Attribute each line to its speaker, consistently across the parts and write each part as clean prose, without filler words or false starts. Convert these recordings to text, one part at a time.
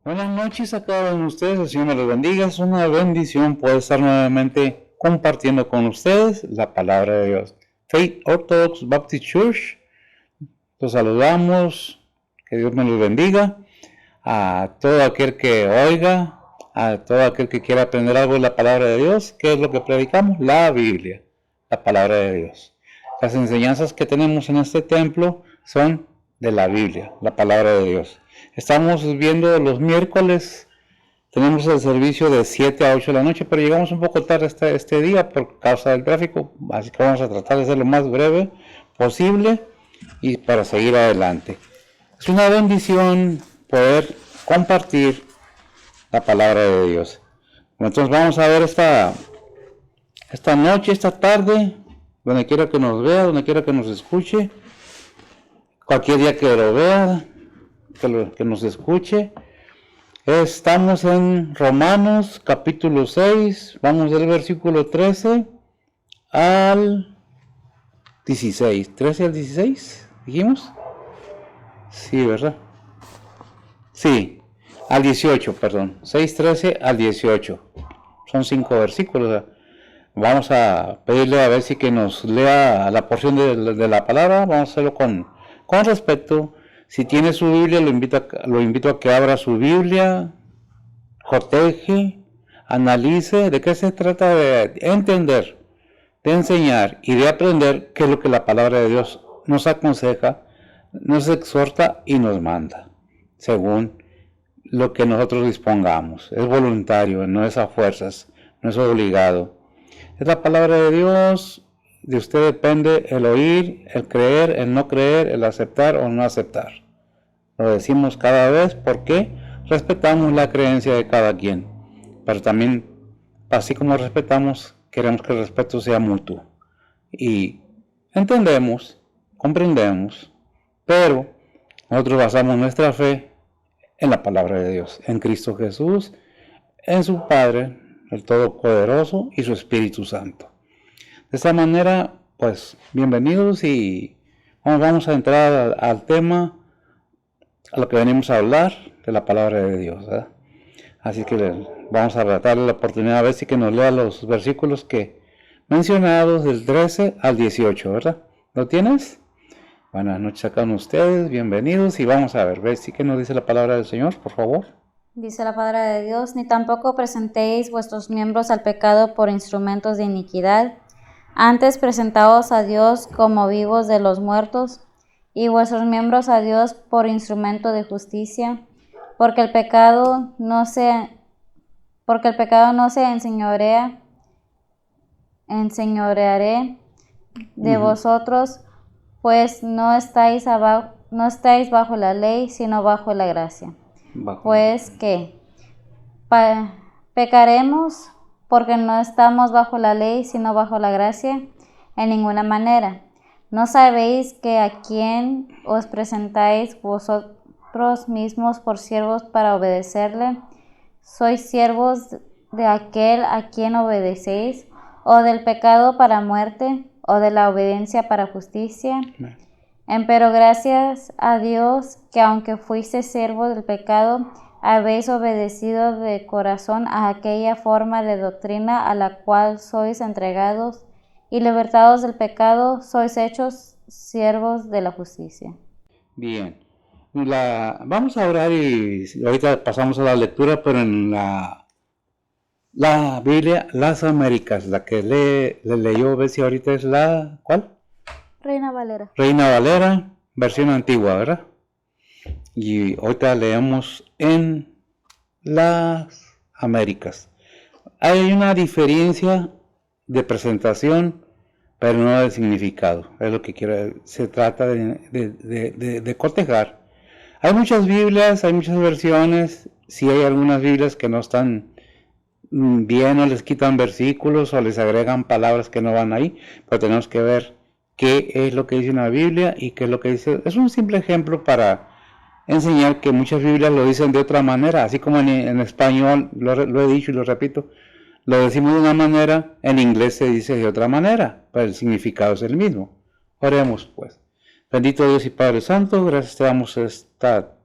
Speaker 1: Buenas noches a cada uno de ustedes, el Señor me los bendiga. Es una bendición poder estar nuevamente compartiendo con ustedes la palabra de Dios. Faith Orthodox Baptist Church, los saludamos, que Dios me los bendiga. A todo aquel que oiga, a todo aquel que quiera aprender algo de la palabra de Dios. ¿Qué es lo que predicamos? La Biblia, la palabra de Dios. Las enseñanzas que tenemos en este templo son de la Biblia, la palabra de Dios. Estamos viendo los miércoles, tenemos el servicio de 7 a 8 de la noche, pero llegamos un poco tarde este día por causa del tráfico, así que vamos a tratar de ser lo más breve posible y para seguir adelante. Es una bendición poder compartir la palabra de Dios. Entonces vamos a ver esta noche, esta tarde, donde quiera que nos vea, donde quiera que nos escuche, cualquier día que lo vea, que nos escuche. Estamos en Romanos capítulo 6, vamos del versículo 13 al 16. ¿13 al 16? ¿Dijimos? Sí, ¿verdad? Sí, al 18, perdón. 6, 13 al 18. Son 5 versículos. Vamos a pedirle a ver si que nos lea la porción de la palabra. Vamos a hacerlo con respeto. Si tiene su Biblia, lo invito a que abra su Biblia, coteje, analice de qué se trata, de entender, de enseñar y de aprender qué es lo que la palabra de Dios nos aconseja, nos exhorta y nos manda, según lo que nosotros dispongamos. Es voluntario, no es a fuerzas, no es obligado. Es la palabra de Dios. De usted depende el oír, el creer, el no creer, el aceptar o no aceptar. Lo decimos cada vez porque respetamos la creencia de cada quien. Pero también, así como respetamos, queremos que el respeto sea mutuo. Y entendemos, comprendemos, pero nosotros basamos nuestra fe en la palabra de Dios, en Cristo Jesús, en su Padre, el Todopoderoso, y su Espíritu Santo. De esta manera, pues, bienvenidos y vamos a entrar al tema, a lo que venimos a hablar, de la palabra de Dios, ¿verdad? Así que vamos a darle la oportunidad a ver si que nos lea los versículos que mencionados del 13 al 18, ¿verdad? ¿Lo tienes? Buenas noches a cada uno de ustedes, bienvenidos y vamos a ver si que nos dice la palabra del Señor, por favor.
Speaker 2: Dice la palabra de Dios: ni tampoco presentéis vuestros miembros al pecado por instrumentos de iniquidad, antes presentaos a Dios como vivos de los muertos, y vuestros miembros a Dios por instrumento de justicia, porque el pecado no se enseñorearé de vosotros, pues no estáis bajo la ley, sino bajo la gracia. Pues que pecaremos porque no estamos bajo la ley, sino bajo la gracia, en ninguna manera. ¿No sabéis que a quien os presentáis vosotros mismos por siervos para obedecerle, sois siervos de aquel a quien obedecéis, o del pecado para muerte, o de la obediencia para justicia? Empero gracias a Dios que aunque fuisteis siervos del pecado, habéis obedecido de corazón a aquella forma de doctrina a la cual sois entregados, y libertados del pecado, sois hechos siervos de la justicia.
Speaker 1: Bien, vamos a orar y ahorita pasamos a la lectura, pero en la Biblia, las Américas, la que le leyó, ver si ahorita es la, ¿cuál?
Speaker 2: Reina Valera.
Speaker 1: Reina Valera, versión antigua, ¿verdad? Y ahorita leemos en las Américas. Hay una diferencia de presentación, pero no de significado. Es lo que se trata de cotejar. Hay muchas Biblias, hay muchas versiones. Si hay algunas Biblias que no están bien, o les quitan versículos o les agregan palabras que no van ahí, pero tenemos que ver qué es lo que dice una Biblia y qué es lo que dice. Es un simple ejemplo para enseñar que muchas Biblias lo dicen de otra manera, así como en español, lo he dicho y lo repito, lo decimos de una manera, en inglés se dice de otra manera, pero el significado es el mismo. Oremos pues. Bendito Dios y Padre Santo, gracias te damos esta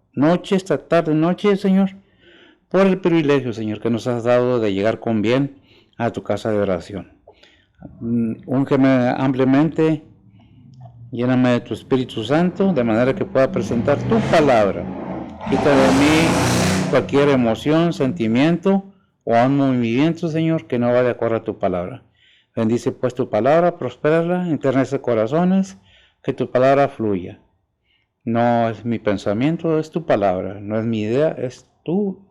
Speaker 1: tarde, noche, Señor, por el privilegio, Señor, que nos has dado de llegar con bien a tu casa de oración. Úngeme ampliamente, lléname de tu Espíritu Santo, de manera que pueda presentar tu palabra. Quita de mí cualquier emoción, sentimiento o un movimiento, Señor, que no va de acuerdo a tu palabra. Bendice pues tu palabra, prospérala, enternece corazones, que tu palabra fluya. No es mi pensamiento, es tu palabra. No es mi idea, es tu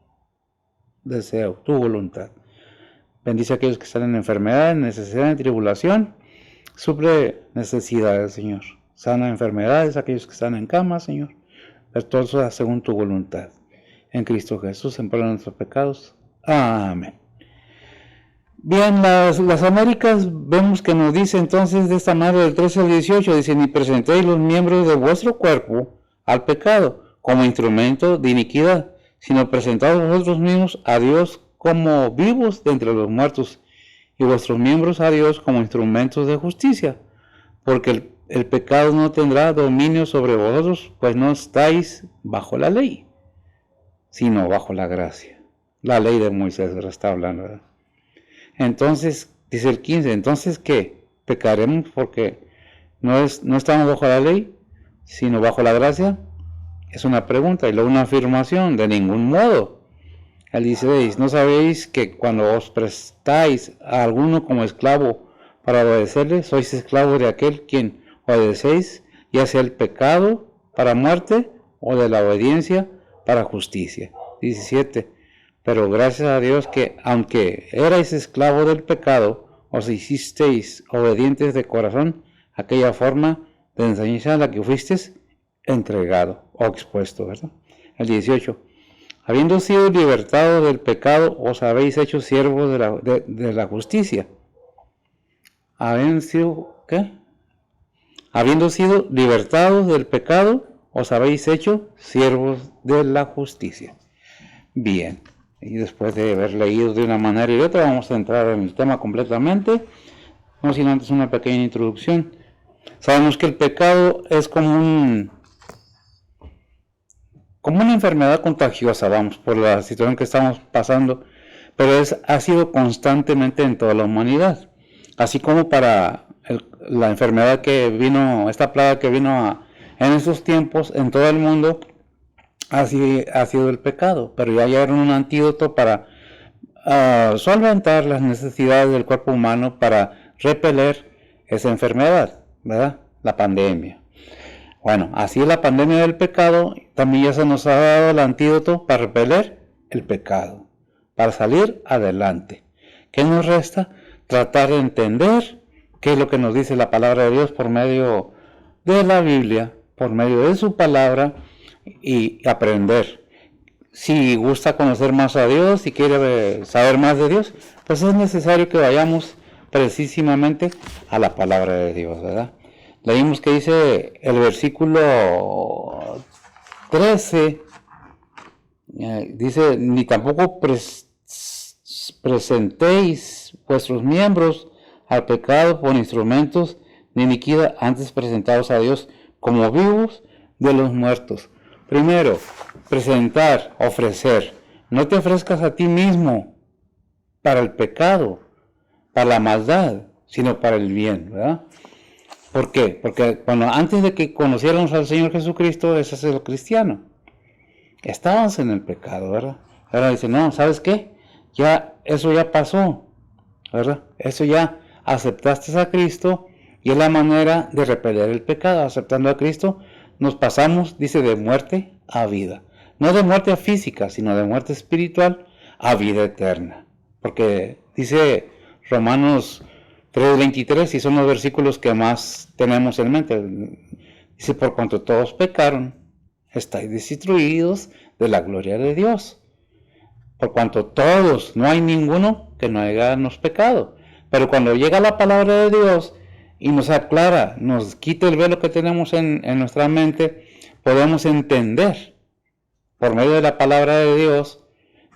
Speaker 1: deseo, tu voluntad. Bendice a aquellos que están en enfermedad, en necesidad, en tribulación. Suple necesidades, Señor. Sana enfermedades, aquellos que están en cama, Señor. Pero todo eso según tu voluntad. En Cristo Jesús, en perdón de nuestros pecados. Amén. Bien, las Américas vemos que nos dice entonces de esta manera del 13 al 18, dice, ni presentéis los miembros de vuestro cuerpo al pecado como instrumento de iniquidad, sino presentaos vosotros mismos a Dios como vivos de entre los muertos, y vuestros miembros a Dios como instrumentos de justicia, porque el pecado no tendrá dominio sobre vosotros, pues no estáis bajo la ley, sino bajo la gracia. La ley de Moisés está hablando, ¿verdad? Entonces, dice el 15, entonces ¿qué? ¿Pecaremos porque no estamos bajo la ley, sino bajo la gracia? Es una pregunta, y luego una afirmación, de ningún modo. El 16, ¿no sabéis que cuando os prestáis a alguno como esclavo para obedecerle, sois esclavos de aquel quien obedecéis, ya sea el pecado para muerte o de la obediencia para justicia? 17, pero gracias a Dios que, aunque erais esclavos del pecado, os hicisteis obedientes de corazón a aquella forma de enseñanza a la que fuisteis entregado o expuesto, ¿verdad? El 18, habiendo sido libertados del pecado, os habéis hecho siervos de la justicia. Habiendo sido, ¿qué? Habiendo sido libertados del pecado, os habéis hecho siervos de la justicia. Bien, y después de haber leído de una manera y de otra, vamos a entrar en el tema completamente, no sin antes una pequeña introducción. Sabemos que el pecado es como una enfermedad contagiosa, vamos, por la situación que estamos pasando, pero ha sido constantemente en toda la humanidad, así como para la enfermedad que vino, esta plaga que vino en esos tiempos en todo el mundo, así ha sido el pecado, pero ya hallaron un antídoto para solventar las necesidades del cuerpo humano para repeler esa enfermedad, ¿verdad? La pandemia. Bueno, así la pandemia del pecado también ya se nos ha dado el antídoto para repeler el pecado, para salir adelante. ¿Qué nos resta? Tratar de entender qué es lo que nos dice la palabra de Dios por medio de la Biblia, por medio de su palabra, y aprender. Si gusta conocer más a Dios, si quiere saber más de Dios, pues es necesario que vayamos precisamente a la palabra de Dios, ¿verdad? Leímos que dice el versículo 13, dice, ni tampoco presentéis vuestros miembros al pecado por instrumentos de iniquidad, antes presentados a Dios como vivos de los muertos. Primero, presentar, ofrecer. No te ofrezcas a ti mismo para el pecado, para la maldad, sino para el bien, ¿verdad? ¿Por qué? Porque antes de que conociéramos al Señor Jesucristo, ese es el cristiano. Estábamos en el pecado, ¿verdad? Ahora dice, no, ¿sabes qué? Eso ya pasó, ¿verdad? Eso ya aceptaste a Cristo y es la manera de repeler el pecado. Aceptando a Cristo, nos pasamos, dice, de muerte a vida. No de muerte física, sino de muerte espiritual a vida eterna. Porque dice Romanos 3:23, y son los versículos que más tenemos en mente. Dice, por cuanto todos pecaron, estáis destituidos de la gloria de Dios. Por cuanto todos, no hay ninguno que no hayamos pecado. Pero cuando llega la palabra de Dios y nos aclara, nos quita el velo que tenemos en nuestra mente, podemos entender por medio de la palabra de Dios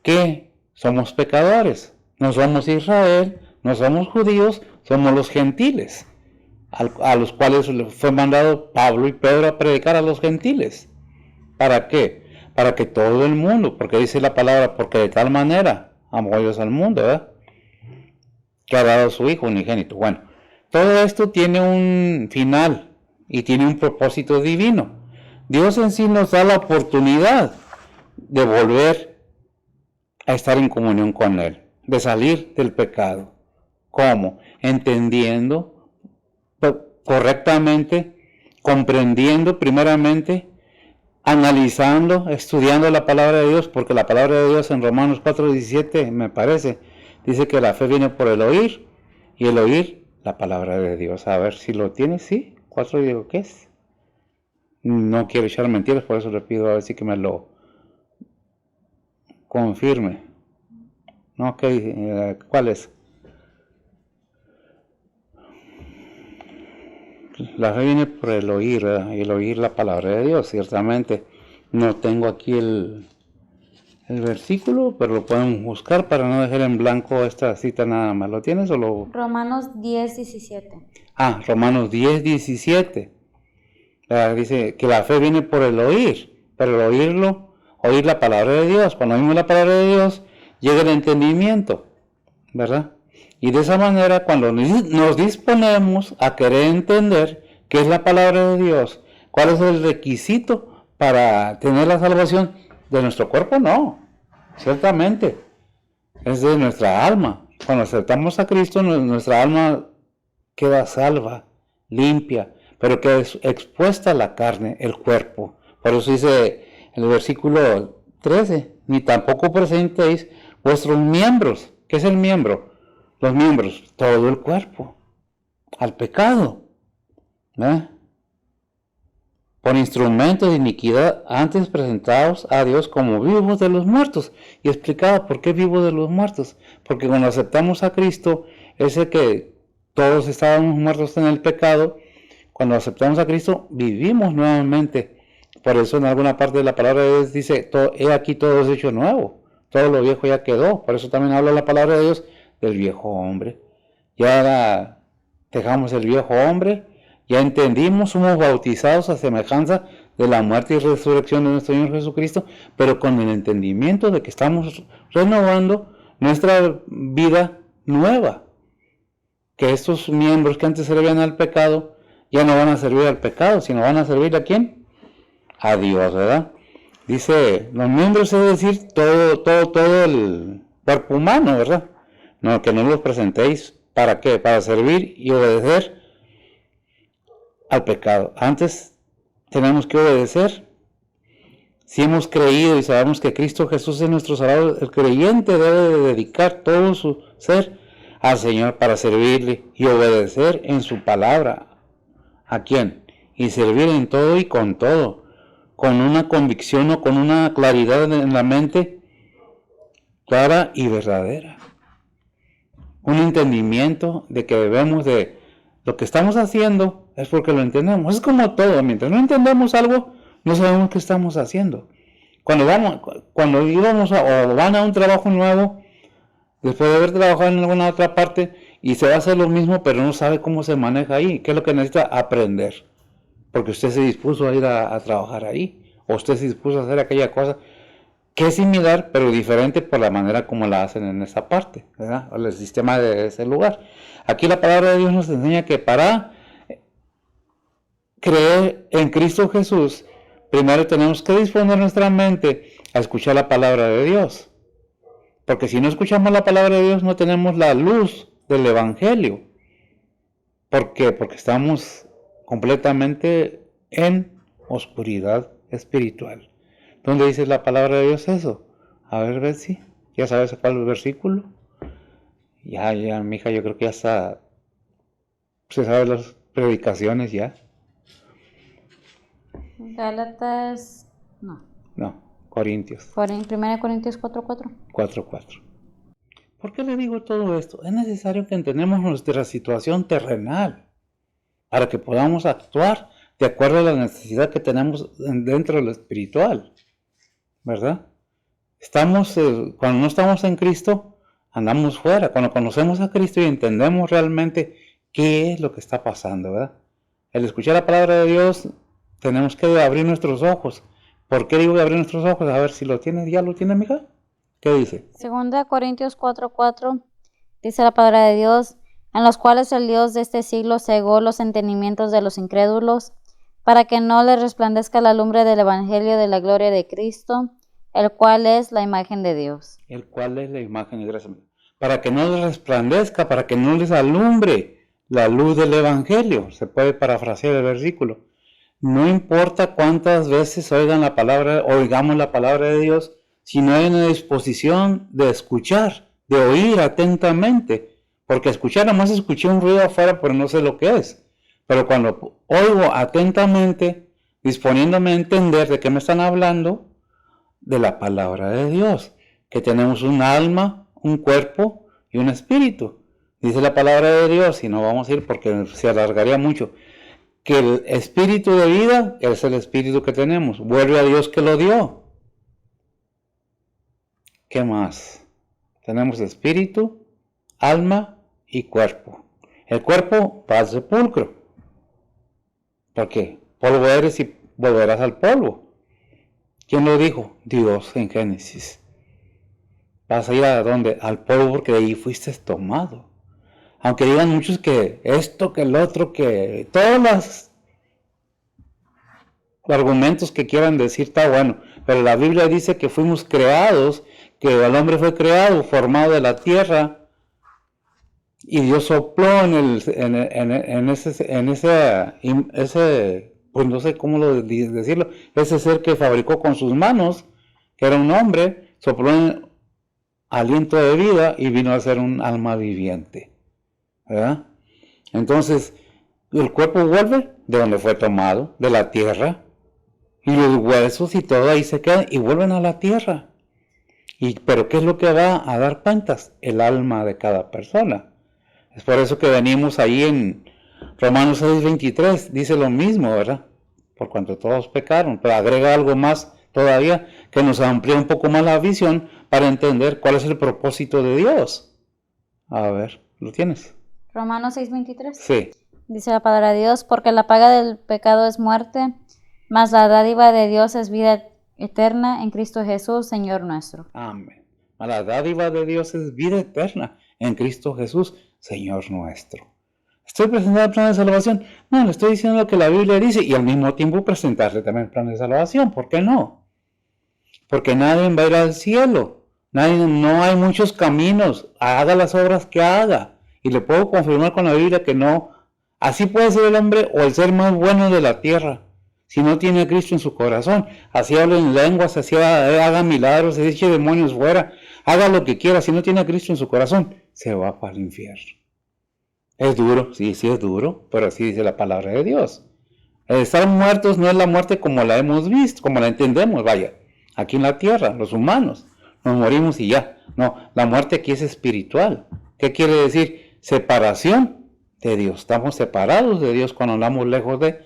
Speaker 1: que somos pecadores. No somos Israel, no somos judíos, somos los gentiles, a los cuales fue mandado Pablo y Pedro a predicar a los gentiles. ¿Para qué? para que todo el mundo, porque dice la palabra, porque de tal manera amó Dios al mundo, ¿verdad? Que ha dado a su Hijo unigénito. Bueno, todo esto tiene un final y tiene un propósito divino. Dios en sí nos da la oportunidad de volver a estar en comunión con Él, de salir del pecado. ¿Cómo? Entendiendo correctamente, comprendiendo primeramente, analizando, estudiando la palabra de Dios, porque la palabra de Dios en Romanos 4:17, me parece, dice que la fe viene por el oír, y el oír la palabra de Dios. A ver si lo tienes, ¿sí? 4, digo, ¿qué es? No quiero echar mentiras, por eso le pido a ver si que me lo confirme. No, ¿cuál es? La fe viene por el oír, ¿verdad? Y el oír la palabra de Dios, ciertamente. No tengo aquí el versículo, pero lo podemos buscar para no dejar en blanco esta cita nada más. ¿Lo tienes o lo...?
Speaker 2: Romanos 10:17.
Speaker 1: Romanos 10:17. Dice que la fe viene por el oír, pero el oír la palabra de Dios. Cuando oímos la palabra de Dios, llega el entendimiento, ¿verdad? Y de esa manera, cuando nos disponemos a querer entender qué es la palabra de Dios, cuál es el requisito para tener la salvación de nuestro cuerpo, no, ciertamente, es de nuestra alma. Cuando aceptamos a Cristo, nuestra alma queda salva, limpia, pero queda expuesta a la carne, el cuerpo. Por eso dice en el versículo 13, ni tampoco presentéis vuestros miembros. ¿Qué es el miembro? Los miembros, todo el cuerpo, al pecado, ¿eh? Por instrumentos de iniquidad, antes presentados a Dios como vivos de los muertos. Y explicaba por qué vivos de los muertos. Porque cuando aceptamos a Cristo, ese que todos estábamos muertos en el pecado, cuando aceptamos a Cristo, vivimos nuevamente. Por eso en alguna parte de la palabra de Dios dice, he aquí todo es hecho nuevo, todo lo viejo ya quedó. Por eso también habla la palabra de Dios del viejo hombre. Ya dejamos el viejo hombre, ya entendimos, somos bautizados a semejanza de la muerte y resurrección de nuestro Señor Jesucristo, pero con el entendimiento de que estamos renovando nuestra vida nueva. Que estos miembros que antes servían al pecado, ya no van a servir al pecado, sino van a servir ¿a quién? A Dios, ¿verdad? Dice, los miembros, es decir, todo el cuerpo humano, ¿verdad? No, que no los presentéis, ¿para qué? Para servir y obedecer al pecado. Antes tenemos que obedecer. Si hemos creído y sabemos que Cristo Jesús es nuestro Salvador, el creyente debe de dedicar todo su ser al Señor para servirle y obedecer en su palabra. ¿A quién? Y servir en todo y con todo, con una convicción o con una claridad en la mente clara y verdadera. Un entendimiento de que debemos de lo que estamos haciendo es porque lo entendemos. Es como todo, mientras no entendemos algo, no sabemos qué estamos haciendo. Cuando íbamos o van a un trabajo nuevo, después de haber trabajado en alguna otra parte, y se va a hacer lo mismo, pero no sabe cómo se maneja ahí, qué es lo que necesita aprender. Porque usted se dispuso a ir a trabajar ahí, o usted se dispuso a hacer aquella cosa que es similar, pero diferente por la manera como la hacen en esa parte, ¿verdad? O el sistema de ese lugar. Aquí la palabra de Dios nos enseña que para creer en Cristo Jesús, primero tenemos que disponer nuestra mente a escuchar la palabra de Dios. Porque si no escuchamos la palabra de Dios, no tenemos la luz del Evangelio. ¿Por qué? Porque estamos completamente en oscuridad espiritual. ¿Dónde dice la palabra de Dios eso? A ver, Betsy, ¿ya sabes cuál es el versículo? Ya, mija, yo creo que ya está, se sabe las predicaciones ya.
Speaker 2: Gálatas, no.
Speaker 1: No, Corintios.
Speaker 2: 1 Corintios 4:4.
Speaker 1: 4:4. ¿Por qué le digo todo esto? Es necesario que entendamos nuestra situación terrenal para que podamos actuar de acuerdo a la necesidad que tenemos dentro de lo espiritual, ¿verdad? Cuando no estamos en Cristo, andamos fuera. Cuando conocemos a Cristo y entendemos realmente qué es lo que está pasando, ¿verdad? El escuchar la palabra de Dios, tenemos que abrir nuestros ojos ¿Por qué digo que abrir nuestros ojos? A ver si lo tienes, ¿ya lo tienes, mija? ¿Qué dice?
Speaker 2: 2 Corintios 4:4 dice la palabra de Dios, en los cuales el Dios de este siglo cegó los entendimientos de los incrédulos, para que no les resplandezca la lumbre del evangelio de la gloria de Cristo, el cual es la imagen de Dios.
Speaker 1: El cual es la imagen de gracia. Para que no les resplandezca, para que no les alumbre la luz del evangelio. Se puede parafrasear el versículo. No importa cuántas veces oigamos la palabra de Dios, si no hay una disposición de escuchar, de oír atentamente. Porque escuchar, nada más escuché un ruido afuera, pero no sé lo que es. Pero cuando oigo atentamente, disponiéndome a entender de qué me están hablando, de la palabra de Dios, que tenemos un alma, un cuerpo y un espíritu. Dice la palabra de Dios, y no vamos a ir porque se alargaría mucho, que el espíritu de vida es el espíritu que tenemos. Vuelve a Dios que lo dio. ¿Qué más? Tenemos espíritu, alma y cuerpo. El cuerpo va al sepulcro. ¿Por qué? Polvo eres y volverás al polvo. ¿Quién lo dijo? Dios en Génesis. Vas a ir a dónde? Al polvo, porque de ahí fuiste tomado. Aunque digan muchos que esto, que el otro, que todos los argumentos que quieran decir está bueno, pero la Biblia dice que fuimos creados, que el hombre fue creado, formado de la tierra, y Dios sopló en ese, pues no sé cómo decirlo, ese ser que fabricó con sus manos, que era un hombre, sopló en aliento de vida y vino a ser un alma viviente, ¿verdad? Entonces, el cuerpo vuelve de donde fue tomado, de la tierra, y los huesos y todo ahí se quedan y vuelven a la tierra. Pero ¿qué es lo que va a dar cuentas? El alma de cada persona. Es por eso que venimos ahí en Romanos 6:23, dice lo mismo, ¿verdad? Por cuanto todos pecaron, pero agrega algo más todavía que nos amplía un poco más la visión para entender cuál es el propósito de Dios. A ver, ¿lo tienes?
Speaker 2: Romanos 6:23.
Speaker 1: Sí.
Speaker 2: Dice la palabra de Dios, porque la paga del pecado es muerte, mas la dádiva de Dios es vida eterna en Cristo Jesús, Señor nuestro.
Speaker 1: Amén. La dádiva de Dios es vida eterna en Cristo Jesús, Señor nuestro. ¿Estoy presentando el plan de salvación? No, le estoy diciendo lo que la Biblia dice y al mismo tiempo presentarle también el plan de salvación. ¿Por qué no? Porque nadie va a ir al cielo. No hay muchos caminos. Haga las obras que haga. Y le puedo confirmar con la Biblia que no. Así puede ser el hombre o el ser más bueno de la tierra, si no tiene a Cristo en su corazón. Así habla en lenguas, así haga milagros, se eche demonios fuera, haga lo que quiera. Si no tiene a Cristo en su corazón, se va para el infierno. Es duro, sí es duro, pero así dice la palabra de Dios. El estar muertos no es la muerte como la hemos visto, como la entendemos, vaya. Aquí en la tierra, los humanos, nos morimos y ya. No, la muerte aquí es espiritual. ¿Qué quiere decir? Separación de Dios. Estamos separados de Dios cuando andamos lejos de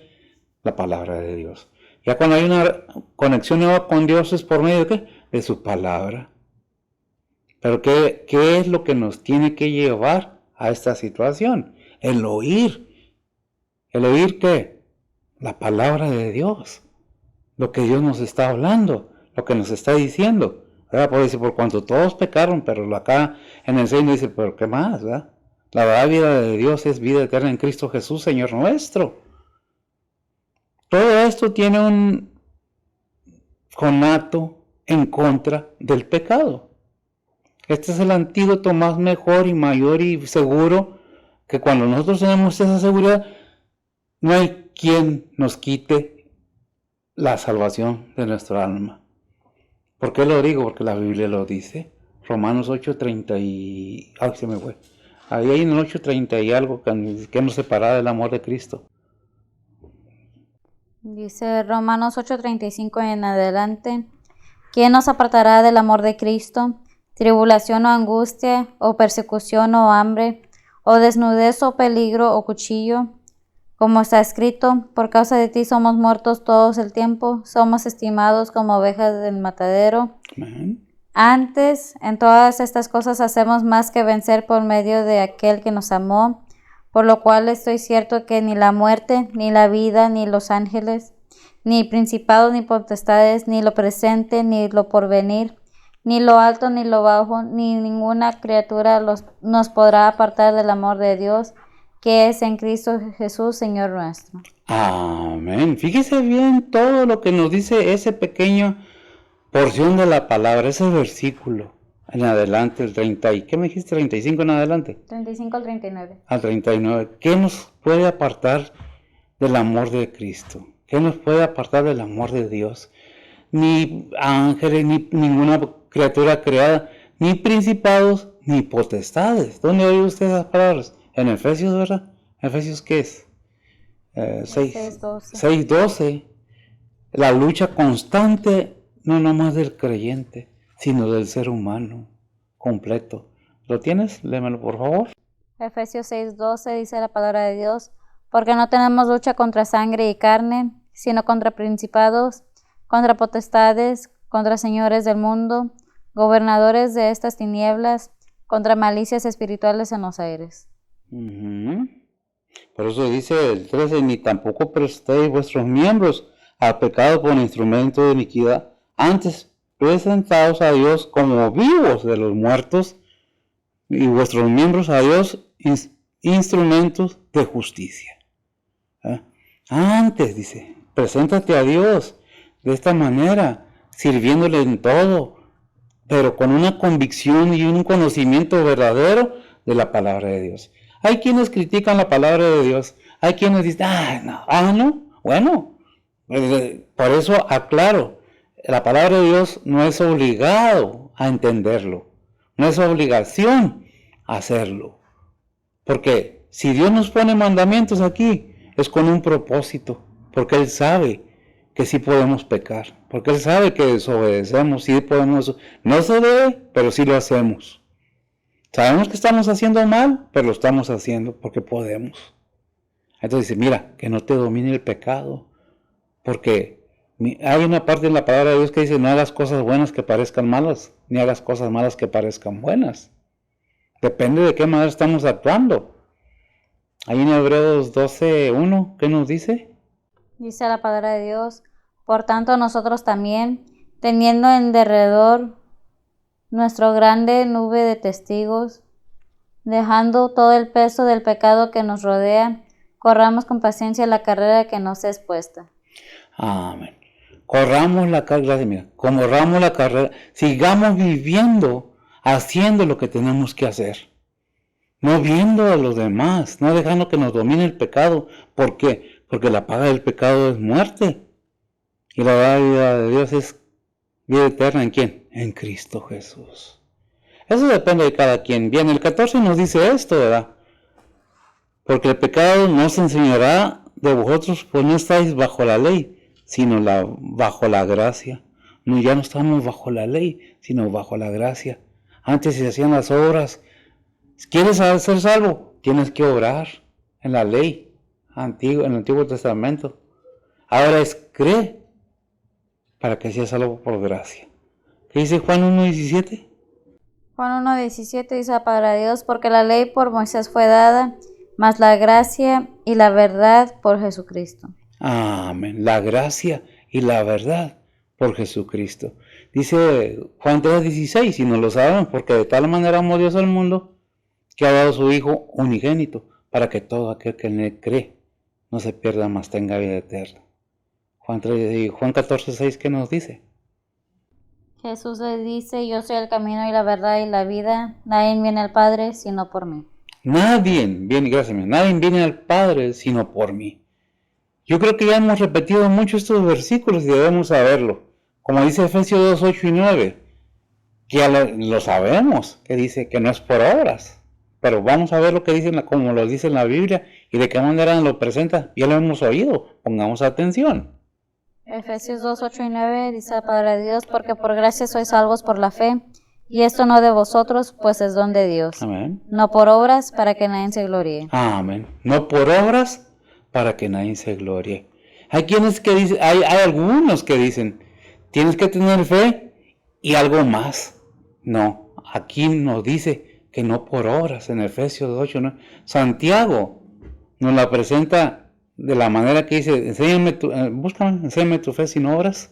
Speaker 1: la palabra de Dios. Ya cuando hay una conexión nueva con Dios es por medio de ¿qué? De su palabra. Pero ¿qué es lo que nos tiene que llevar a esta situación? El oír. ¿El oír qué? La palabra de Dios. Lo que Dios nos está hablando, lo que nos está diciendo. ¿Verdad? Puede decir, por cuanto todos pecaron, pero acá en el 6 dice, pero ¿qué más? ¿Verdad? La verdad vida de Dios es vida eterna en Cristo Jesús, Señor nuestro. Todo esto tiene un conato en contra del pecado. Este es el antídoto más mejor y mayor y seguro, que cuando nosotros tenemos esa seguridad, no hay quien nos quite la salvación de nuestra alma. ¿Por qué lo digo? Porque la Biblia lo dice. Romanos 8:30 y... ¡ay, se me fue! Ahí hay en el 8:30 y algo que nos separa del amor de Cristo.
Speaker 2: Dice Romanos 8:35 en adelante, ¿quién nos apartará del amor de Cristo? Tribulación o angustia, o persecución o hambre, o desnudez o peligro o cuchillo. Como está escrito, por causa de ti somos muertos todos el tiempo, somos estimados como ovejas del matadero.
Speaker 1: Amén.
Speaker 2: Antes, en todas estas cosas hacemos más que vencer por medio de aquel que nos amó, por lo cual estoy cierto que ni la muerte, ni la vida, ni los ángeles, ni principados, ni potestades, ni lo presente, ni lo porvenir, ni lo alto, ni lo bajo, ni ninguna criatura nos podrá apartar del amor de Dios, que es en Cristo Jesús, Señor nuestro.
Speaker 1: Amén. Fíjese bien todo lo que nos dice ese pequeño porción de la palabra, ese versículo. En adelante, el 30 y... ¿Qué me dijiste? 35 en adelante.
Speaker 2: 35 al 39.
Speaker 1: Al 39. ¿Qué nos puede apartar del amor de Cristo? ¿Qué nos puede apartar del amor de Dios? Ni ángeles, ni ninguna criatura creada, ni principados, ni potestades. ¿Dónde oye usted esas palabras? En Efesios, ¿verdad? ¿Efesios qué es? 6:12. La lucha constante, no nomás del creyente, sino del ser humano completo. ¿Lo tienes? Léemelo, por favor.
Speaker 2: Efesios 6:12 dice la palabra de Dios, porque no tenemos lucha contra sangre y carne, sino contra principados, contra potestades, contra señores del mundo, gobernadores de estas tinieblas, contra malicias espirituales en los aires.
Speaker 1: Por eso dice el 13, ni tampoco prestéis vuestros miembros al pecado por instrumento de iniquidad, antes presentaos a Dios como vivos de los muertos, y vuestros miembros a Dios instrumentos de justicia. Antes, dice, preséntate a Dios de esta manera, sirviéndole en todo, pero con una convicción y un conocimiento verdadero de la palabra de Dios. Hay quienes critican la palabra de Dios, hay quienes dicen, no, bueno, por eso aclaro, la palabra de Dios no es obligado a entenderlo, no es obligación hacerlo, porque si Dios nos pone mandamientos aquí, es con un propósito, porque Él sabe que sí podemos pecar, porque Él sabe que desobedecemos, sí podemos, no se debe, pero sí lo hacemos. Sabemos que estamos haciendo mal, pero lo estamos haciendo porque podemos. Entonces dice, mira, que no te domine el pecado, porque hay una parte en la palabra de Dios que dice, no hagas cosas buenas que parezcan malas, ni hagas cosas malas que parezcan buenas. Depende de qué manera estamos actuando. Ahí en Hebreos 12:1, ¿qué nos dice?
Speaker 2: Dice la palabra de Dios, por tanto nosotros también, teniendo en derredor nuestra grande nube de testigos, dejando todo el peso del pecado que nos rodea, corramos con paciencia la carrera que nos es puesta.
Speaker 1: Amén. Corramos la carrera, sigamos viviendo, haciendo lo que tenemos que hacer. No viendo a los demás, no dejando que nos domine el pecado. ¿Por qué? Porque la paga del pecado es muerte. Y la vida de Dios es vida eterna. ¿En quién? En Cristo Jesús. Eso depende de cada quien. Bien, el 14 nos dice esto, ¿verdad? Porque el pecado no se enseñará de vosotros, pues no estáis bajo la ley, sino bajo la gracia. No, ya no estamos bajo la ley, sino bajo la gracia. Antes se hacían las obras. Si quieres ser salvo, tienes que obrar en la ley, en el Antiguo Testamento. Ahora es cree para que seas salvo por gracia. ¿Qué dice Juan 1:17?
Speaker 2: Juan 1:17 dice la palabra de Dios, porque la ley por Moisés fue dada, mas la gracia y la verdad por Jesucristo.
Speaker 1: Amén. La gracia y la verdad por Jesucristo. Dice Juan 3:16, y no lo sabemos, porque de tal manera amó Dios al mundo, que ha dado a su Hijo unigénito, para que todo aquel que en Él cree no se pierda, mas tenga vida eterna. Juan 14:6, ¿qué nos dice?
Speaker 2: Jesús le dice, yo soy el camino y la verdad y la vida, nadie viene al Padre sino por mí.
Speaker 1: Nadie viene al Padre sino por mí. Yo creo que ya hemos repetido mucho estos versículos y debemos saberlo. Como dice Efesios 2:8 y 9, que ya lo sabemos, que dice que no es por obras. Pero vamos a ver lo que dicen, como lo dice en la Biblia y de qué manera lo presenta. Ya lo hemos oído, pongamos atención.
Speaker 2: Efesios 2:8 y 9 dice la palabra de Dios, porque por gracia sois salvos por la fe, y esto no de vosotros, pues es don de Dios.
Speaker 1: Amén.
Speaker 2: No por obras, para que nadie se gloríe.
Speaker 1: Amén. No por obras, para que nadie se gloríe. Hay quienes que dicen, hay algunos que dicen, tienes que tener fe y algo más. No, aquí nos dice que no por obras, en Efesios 8, ¿no? Santiago nos la presenta de la manera que dice, enséñame tu fe sin obras.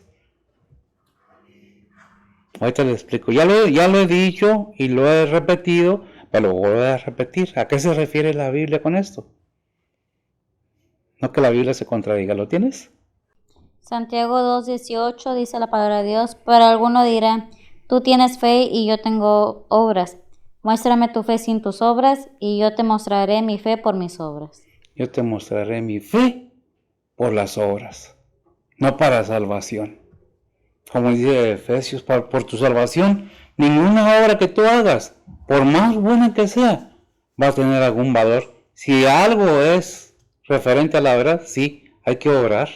Speaker 1: Ahorita le explico. Ya lo he dicho y lo he repetido, pero lo voy a repetir. ¿A qué se refiere la Biblia con esto? No que la Biblia se contradiga. ¿Lo tienes?
Speaker 2: Santiago 2:18 dice la palabra de Dios, pero alguno dirá, tú tienes fe y yo tengo obras. Muéstrame tu fe sin tus obras y yo te mostraré mi fe por mis obras.
Speaker 1: Yo te mostraré mi fe por las obras, no para salvación. Como dice Efesios, por tu salvación, ninguna obra que tú hagas, por más buena que sea, va a tener algún valor. Si algo es referente a la verdad, sí, hay que obrar,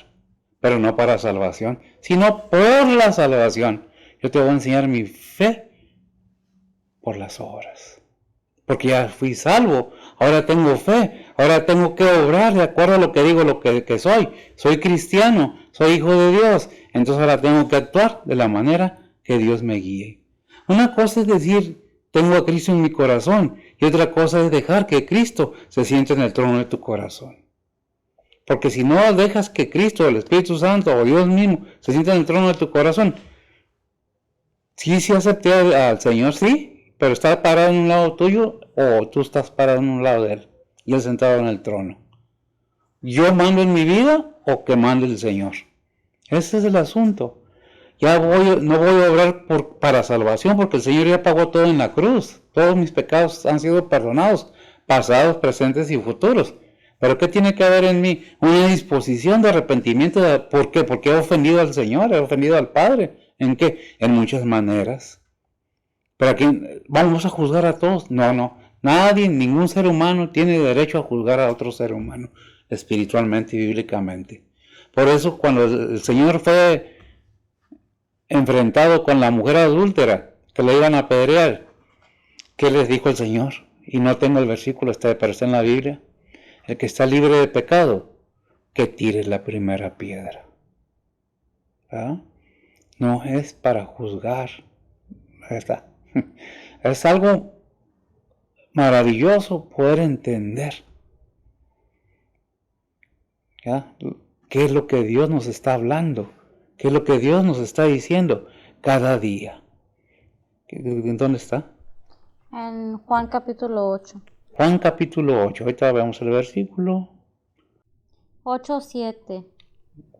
Speaker 1: pero no para salvación, sino por la salvación. Yo te voy a enseñar mi fe por las obras, porque ya fui salvo, ahora tengo fe, ahora tengo que obrar de acuerdo a lo que digo, lo que soy cristiano, soy hijo de Dios, entonces ahora tengo que actuar de la manera que Dios me guíe. Una cosa es decir, tengo a Cristo en mi corazón, y otra cosa es dejar que Cristo se siente en el trono de tu corazón. Porque si no dejas que Cristo, el Espíritu Santo o Dios mismo se sienta en el trono de tu corazón, sí acepté al Señor, sí, pero está parado en un lado tuyo o tú estás parado en un lado de Él y Él sentado en el trono. ¿Yo mando en mi vida o que mande el Señor? Ese es el asunto. No voy a obrar para salvación porque el Señor ya pagó todo en la cruz. Todos mis pecados han sido perdonados, pasados, presentes y futuros. ¿Pero qué tiene que haber en mí? Una disposición de arrepentimiento. ¿Por qué? Porque he ofendido al Señor, he ofendido al Padre. ¿En qué? En muchas maneras. Pero aquí vamos a juzgar a todos. No. Nadie, ningún ser humano tiene derecho a juzgar a otro ser humano, espiritualmente y bíblicamente. Por eso cuando el Señor fue enfrentado con la mujer adúltera, que le iban a apedrear, ¿qué les dijo el Señor? Y no tengo el versículo, pero está en la Biblia. El que está libre de pecado, que tire la primera piedra. ¿Ah? No es para juzgar. Ahí está. Es algo maravilloso poder entender, ¿ya? ¿Qué es lo que Dios nos está hablando? ¿Qué es lo que Dios nos está diciendo cada día? ¿En dónde está?
Speaker 2: En Juan capítulo 8.
Speaker 1: Juan capítulo 8. Ahorita vemos el versículo.
Speaker 2: 8:7.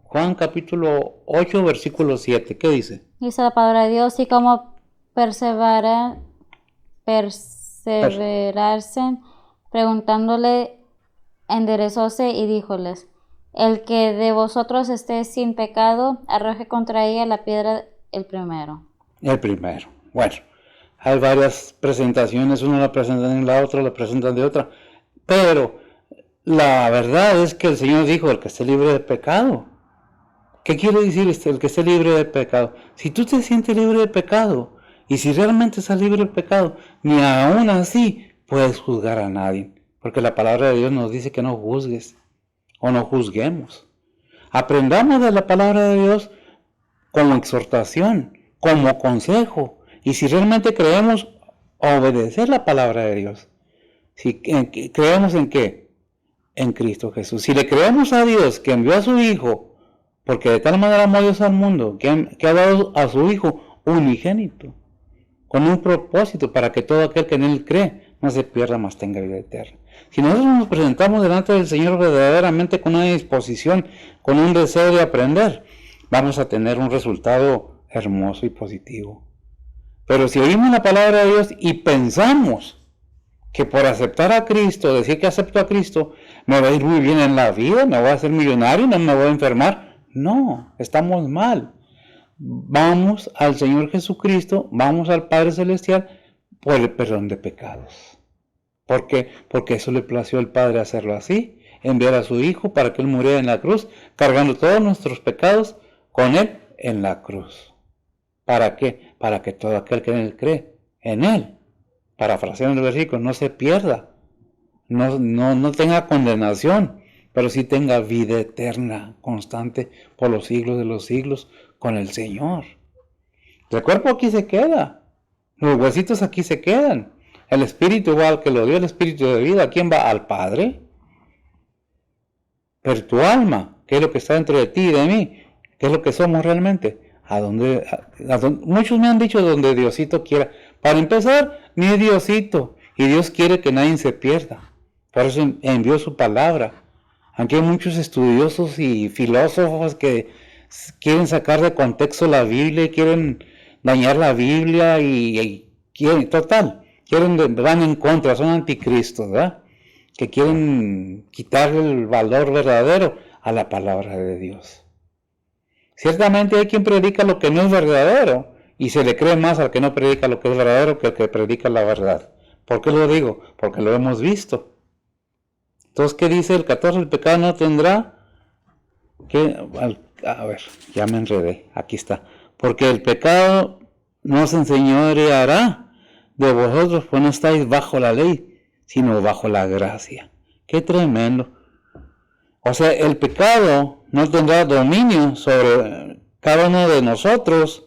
Speaker 1: Juan capítulo 8, versículo 7. ¿Qué dice?
Speaker 2: Dice la palabra de Dios, y como perseverarse, preguntándole, enderezóse y díjoles, el que de vosotros esté sin pecado, arroje contra ella la piedra el primero.
Speaker 1: El primero. Bueno, hay varias presentaciones, uno la presenta de la otra, la presentan de otra, pero la verdad es que el Señor dijo, el que esté libre de pecado. ¿Qué quiere decir el que esté libre de pecado? Si tú te sientes libre de pecado, y si realmente estás libre de pecado, ni aún así puedes juzgar a nadie, porque la palabra de Dios nos dice que no juzgues, o no juzguemos. Aprendamos de la palabra de Dios como exhortación, como consejo, y si realmente creemos obedecer la palabra de Dios, si creemos en qué, en Cristo Jesús, si le creemos a Dios que envió a su Hijo, porque de tal manera amó Dios al mundo, que ha dado a su Hijo unigénito, con un propósito para que todo aquel que en Él cree no se pierda, mas tenga vida eterna. Si nosotros nos presentamos delante del Señor verdaderamente con una disposición, con un deseo de aprender, vamos a tener un resultado hermoso y positivo. Pero si oímos la palabra de Dios y pensamos que por aceptar a Cristo, decir que acepto a Cristo, me va a ir muy bien en la vida, me voy a hacer millonario, no me voy a enfermar. No, estamos mal. Vamos al Señor Jesucristo, vamos al Padre Celestial por el perdón de pecados. ¿Por qué? Porque eso le plació al Padre hacerlo así, enviar a su Hijo para que Él muriera en la cruz, cargando todos nuestros pecados con Él en la cruz. ¿Para qué? Para que todo aquel que en Él cree, en Él, parafraseando el versículo, no se pierda, no tenga condenación, pero sí tenga vida eterna, constante, por los siglos de los siglos, con el Señor. El cuerpo aquí se queda, los huesitos aquí se quedan, el espíritu va al que lo dio, el espíritu de vida, ¿a quién va? Al Padre. Pero tu alma, ¿qué es lo que está dentro de ti y de mí? ¿Qué es lo que somos realmente? Muchos me han dicho donde Diosito quiera. Para empezar, ni Diosito. Y Dios quiere que nadie se pierda. Por eso envió su palabra. Aunque hay muchos estudiosos y filósofos que quieren sacar de contexto la Biblia y quieren dañar la Biblia y quieren, van en contra, son anticristos, ¿verdad? Que quieren quitarle el valor verdadero a la palabra de Dios. Ciertamente hay quien predica lo que no es verdadero y se le cree más al que no predica lo que es verdadero que al que predica la verdad. ¿Por qué lo digo? Porque lo hemos visto. Entonces, ¿qué dice el 14? El pecado no tendrá a ver, ya me enredé, aquí está. Porque el pecado no se enseñoreará de vosotros, pues no estáis bajo la ley, sino bajo la gracia. ¡Qué tremendo! O sea, el pecado no tendrá dominio sobre cada uno de nosotros,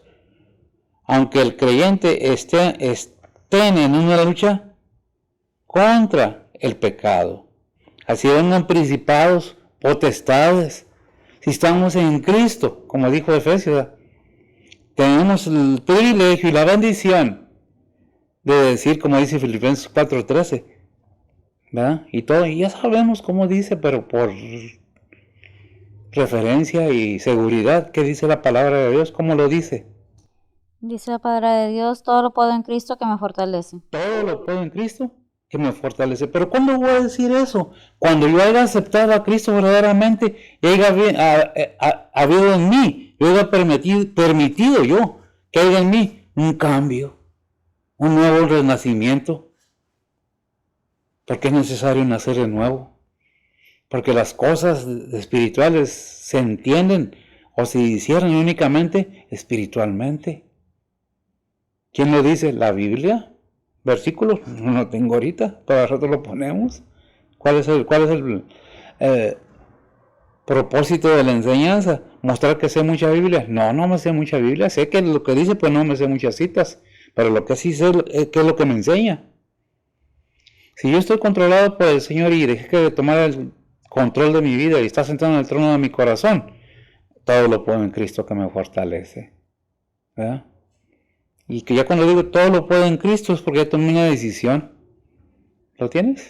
Speaker 1: aunque el creyente esté en una lucha contra el pecado. Así vengan principados, potestades. Si estamos en Cristo, como dijo Efesios, tenemos el privilegio y la bendición de decir, como dice Filipenses 4:13, ¿verdad? Y ya sabemos cómo dice, pero por referencia y seguridad, ¿qué dice la palabra de Dios? ¿Cómo lo dice?
Speaker 2: Dice la palabra de Dios, todo lo puedo en Cristo que me fortalece.
Speaker 1: Todo lo puedo en Cristo que me fortalece. Pero ¿cuándo voy a decir eso? Cuando yo haya aceptado a Cristo verdaderamente y haya habido en mí, yo haya permitido yo que haya en mí un cambio, un nuevo renacimiento. Porque es necesario nacer de nuevo. Porque las cosas espirituales se entienden o se hicieron únicamente espiritualmente. ¿Quién lo dice? ¿La Biblia? ¿Versículos? No lo tengo ahorita, cada rato lo ponemos. ¿Cuál es el propósito de la enseñanza? ¿Mostrar que sé mucha Biblia? No me sé mucha Biblia. Sé que lo que dice, pues no me sé muchas citas. Pero lo que sí sé es qué es lo que me enseña. Si yo estoy controlado por el Señor y dejé de tomar el control de mi vida y está sentado en el trono de mi corazón, todo lo puedo en Cristo que me fortalece. ¿Verdad? Y que ya cuando digo todo lo puedo en Cristo es porque ya tomé una decisión. ¿Lo tienes?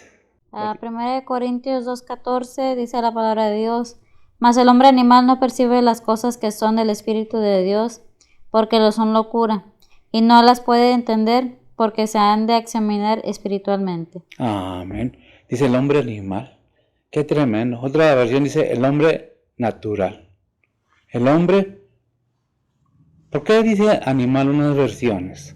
Speaker 2: 1 Corintios 2:14 dice la palabra de Dios, mas el hombre animal no percibe las cosas que son del Espíritu de Dios, porque lo son locura, y no las puede entender porque se han de examinar espiritualmente.
Speaker 1: Amén. Dice el hombre animal. Qué tremendo. Otra versión dice el hombre natural. El hombre... ¿Por qué dice animal unas versiones?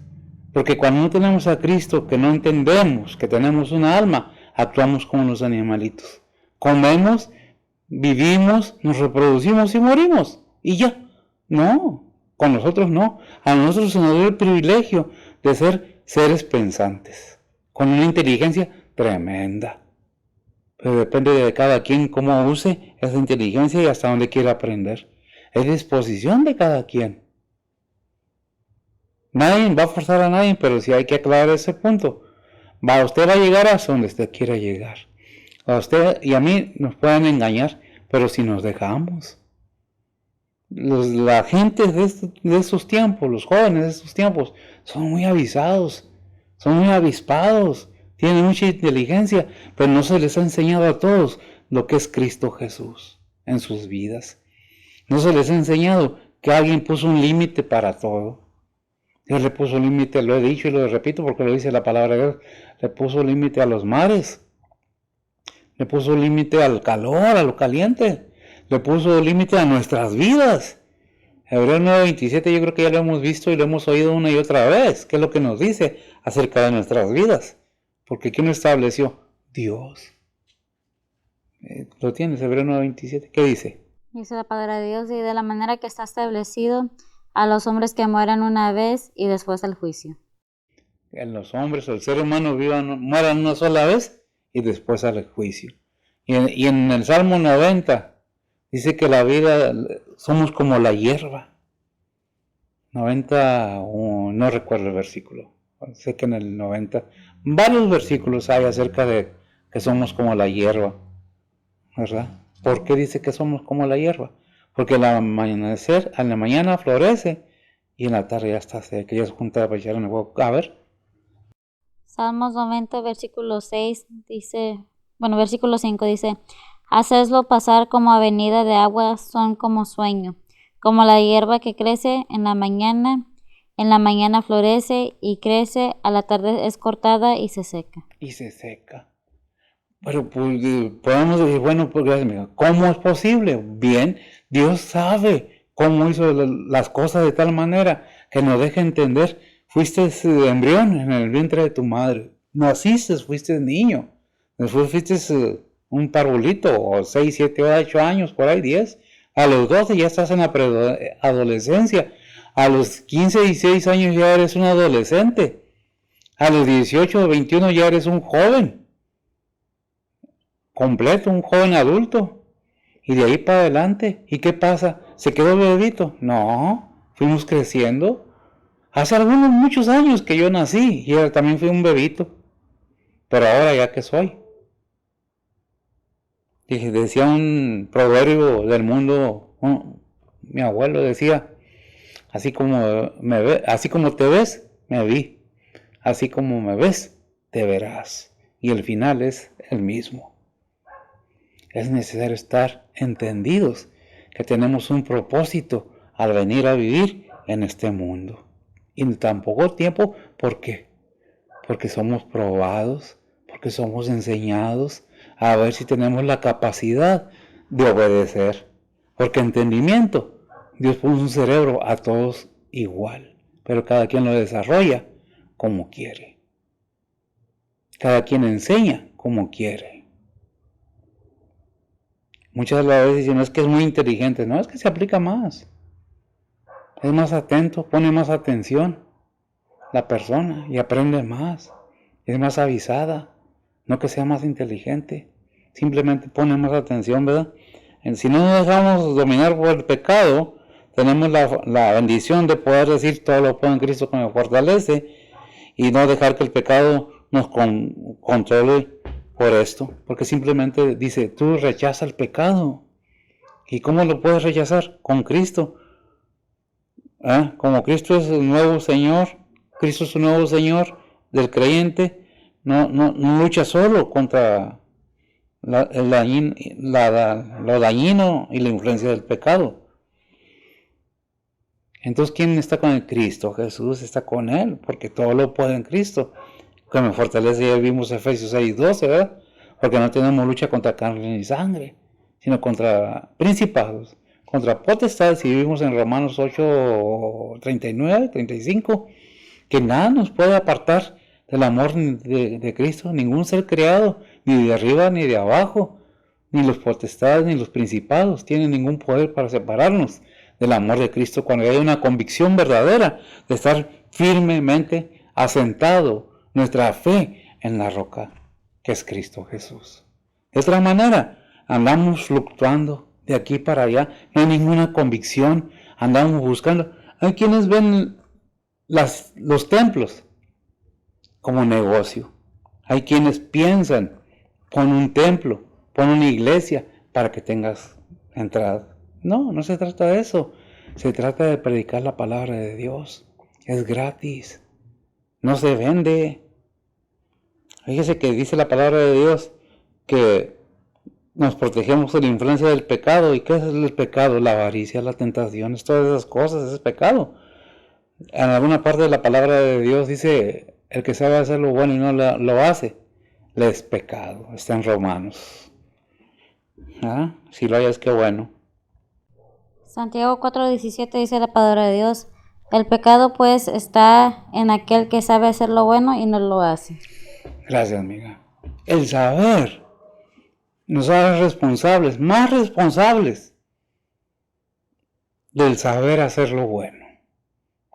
Speaker 1: Porque cuando no tenemos a Cristo, que no entendemos que tenemos una alma, actuamos como los animalitos. Comemos, vivimos, nos reproducimos y morimos. Y ya. No, con nosotros no. A nosotros se nos dio el privilegio de ser seres pensantes, con una inteligencia tremenda. Pero depende de cada quien cómo use esa inteligencia y hasta dónde quiera aprender. Es disposición de cada quien. Nadie va a forzar a nadie, pero sí hay que aclarar ese punto. Usted va a llegar hasta donde usted quiera llegar. A usted y a mí nos pueden engañar, pero si nos dejamos. La gente de esos tiempos, los jóvenes de esos tiempos, son muy avisados, son muy avispados, tienen mucha inteligencia, pero no se les ha enseñado a todos lo que es Cristo Jesús en sus vidas. No se les ha enseñado que alguien puso un límite para todo. Dios le puso límite, lo he dicho y lo repito porque lo dice la palabra de Dios, le puso límite a los mares, le puso límite al calor, a lo caliente, le puso límite a nuestras vidas. Hebreos 9:27 yo creo que ya lo hemos visto y lo hemos oído una y otra vez, qué es lo que nos dice acerca de nuestras vidas, porque ¿quién lo estableció? Dios. ¿Lo tienes, Hebreos 9:27? ¿Qué dice?
Speaker 2: Dice la palabra de Dios, y de la manera que está establecido a los hombres que mueran una vez y después el juicio.
Speaker 1: En los hombres, el ser humano mueran una sola vez y después al juicio. Y en el Salmo 90 dice que la vida somos como la hierba. 90, no recuerdo el versículo. Sé que en el 90, varios versículos hay acerca de que somos como la hierba, ¿verdad? ¿Por qué dice que somos como la hierba? Porque al amanecer, a la mañana florece y en la tarde ya está seca, ya es junta para echar en el huevo. A ver.
Speaker 2: Salmos 90, versículo 6 dice, versículo 5 dice, hacedlo pasar como avenida de agua, son como sueño, como la hierba que crece en la mañana florece y crece, a la tarde es cortada y se seca.
Speaker 1: Y se seca. Pero pues, podemos decir, bueno, pues gracias, amiga. ¿Cómo es posible? Bien, Dios sabe cómo hizo las cosas de tal manera que nos deja entender. Fuiste embrión en el vientre de tu madre. Naciste, fuiste niño. Después fuiste un parvulito, o 6, 7, 8 años, por ahí 10. A los 12 ya estás en la adolescencia. A los 15, 16 años ya eres un adolescente. A los 18 o 21 ya eres un joven completo, un joven adulto. Y de ahí para adelante, ¿y qué pasa? ¿Se quedó bebito? No, fuimos creciendo. Hace muchos años que yo nací y yo también fui un bebito. Pero ahora ya que soy. Y decía un proverbio del mundo, mi abuelo decía, así como así como te ves, me vi. Así como me ves, te verás. Y el final es el mismo. Es necesario estar entendidos que tenemos un propósito al venir a vivir en este mundo. Y en tan poco tiempo, ¿por qué? Porque somos probados, porque somos enseñados a ver si tenemos la capacidad de obedecer. Porque entendimiento, Dios puso un cerebro a todos igual, pero cada quien lo desarrolla como quiere. Cada quien enseña como quiere. Muchas veces dicen, no es que es muy inteligente, no, es que se aplica más. Es más atento, pone más atención la persona y aprende más. Es más avisada, no que sea más inteligente. Simplemente pone más atención, ¿verdad? Si no nos dejamos dominar por el pecado, tenemos la bendición de poder decir todo lo puedo en Cristo que me fortalece y no dejar que el pecado nos controle por esto, porque simplemente dice, tú rechaza el pecado. ¿Y cómo lo puedes rechazar? Con Cristo. Como Cristo es el nuevo Señor, Cristo es un nuevo Señor del creyente, no lucha solo contra lo dañino y la influencia del pecado. Entonces, ¿quién está con el Cristo? Jesús está con él, porque todo lo puede en Cristo. Que me fortalece, ya vimos Efesios 6:12, ¿verdad? Porque no tenemos lucha contra carne ni sangre, sino contra principados, contra potestades, y vivimos en Romanos 8:39, 35, que nada nos puede apartar del amor de Cristo, ningún ser creado, ni de arriba ni de abajo, ni los potestades ni los principados tienen ningún poder para separarnos del amor de Cristo cuando hay una convicción verdadera de estar firmemente asentado nuestra fe en la roca que es Cristo Jesús. De otra manera, andamos fluctuando de aquí para allá, no hay ninguna convicción, andamos buscando. Hay quienes ven los templos como negocio. Hay quienes piensan, pon un templo, pon una iglesia para que tengas entrada. No se trata de eso. Se trata de predicar la palabra de Dios. Es gratis. No se vende. Fíjese que dice la palabra de Dios que nos protegemos de la influencia del pecado. ¿Y qué es el pecado? La avaricia, las tentaciones, todas esas cosas, es pecado. En alguna parte de la palabra de Dios dice, el que sabe hacer lo bueno y no lo hace, le es pecado. Está en Romanos. Si lo hayas, qué bueno.
Speaker 2: Santiago 4:17 dice la palabra de Dios, el pecado pues está en aquel que sabe hacer lo bueno y no lo hace.
Speaker 1: Gracias, amiga. El saber nos hace responsables, más responsables del saber hacer lo bueno